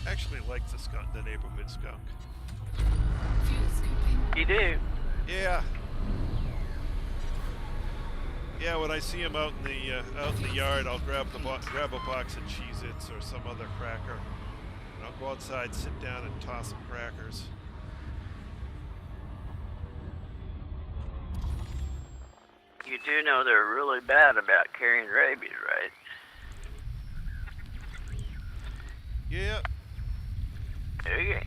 I actually like the skunk, the neighborhood skunk. fuel scooping. You do. Yeah. Yeah, when I see him out in the yard, I'll grab a box of Cheez-Its or some other cracker. And I'll go outside, sit down, and toss some crackers. You do know they're really bad about carrying rabies, right? Yeah. Okay.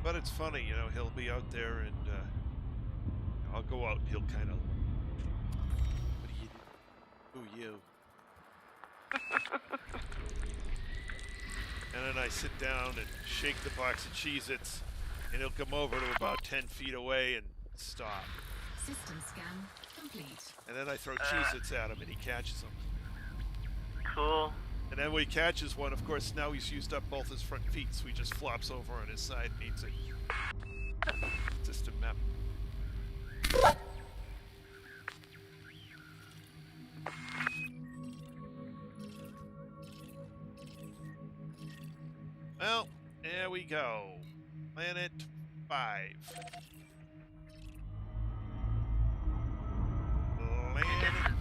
But it's funny, you know, he'll be out there and I'll go out and he'll kind of, what do you do? Who you? And then I sit down and shake the box of Cheez-Its and he'll come over to about 10 feet away and stop. System scan complete. And then I throw Cheez-Its at him and he catches them. Cool. And then when he catches one, of course, now he's used up both his front feet, so he just flops over on his side and eats it. System map. Well, there we go. Planet 5. Planet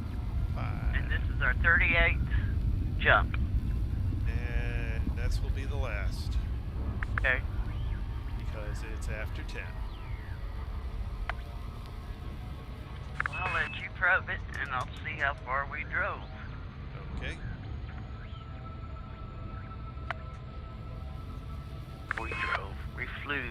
5. And this is our 38th jump. And that will be the last. Okay. Because it's after 10. Well, I'll let you probe it, and I'll see how far we drove. Okay. We drove. We flew.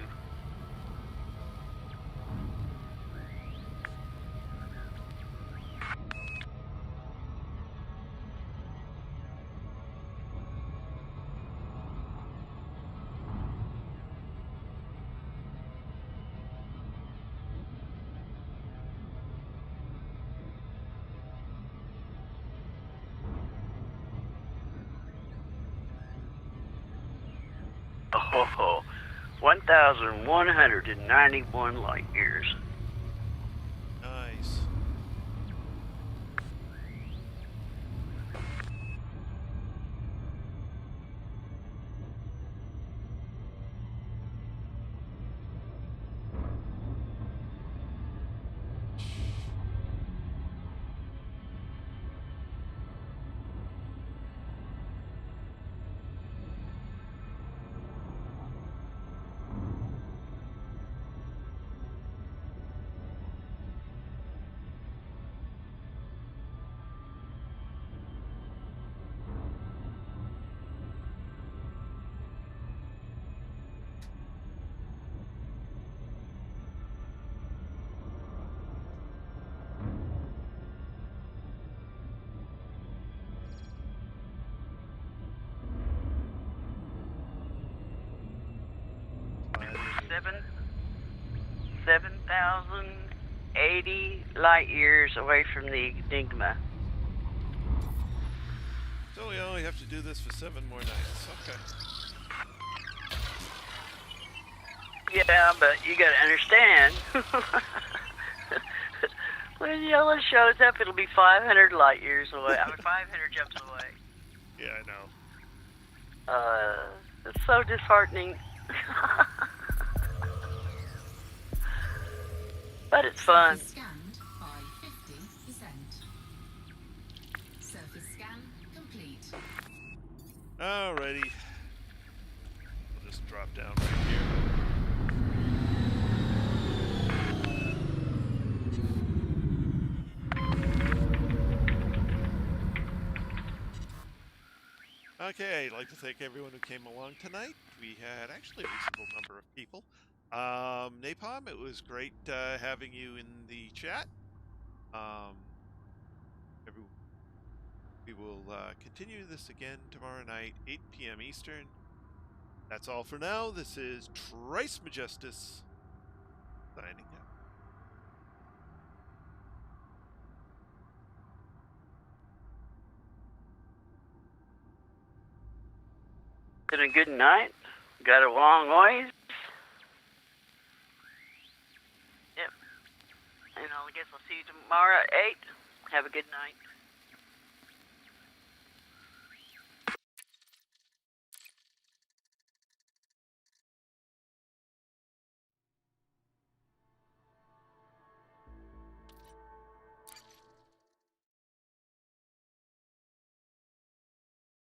Oh, 1,191 light years. Nice. 7,080 light years away from the Enigma. So we only have to do this for 7 more nights. Okay. Yeah, but you gotta understand. When Yellow shows up, it'll be 500 light years away. 500 jumps away. Yeah, I know. It's so disheartening. But it's fun. Surface scanned by 50%. Surface scan complete. Alrighty. We'll just drop down right here. Okay, I'd like to thank everyone who came along tonight. We had actually a reasonable number of people. Napalm, it was great having you in the chat. We will continue this again tomorrow night, 8 p.m. Eastern. That's all for now. This is Trice Majestus signing out. Been a good night. Got a long ways. Yep. And I guess I'll see you tomorrow at 8. Have a good night.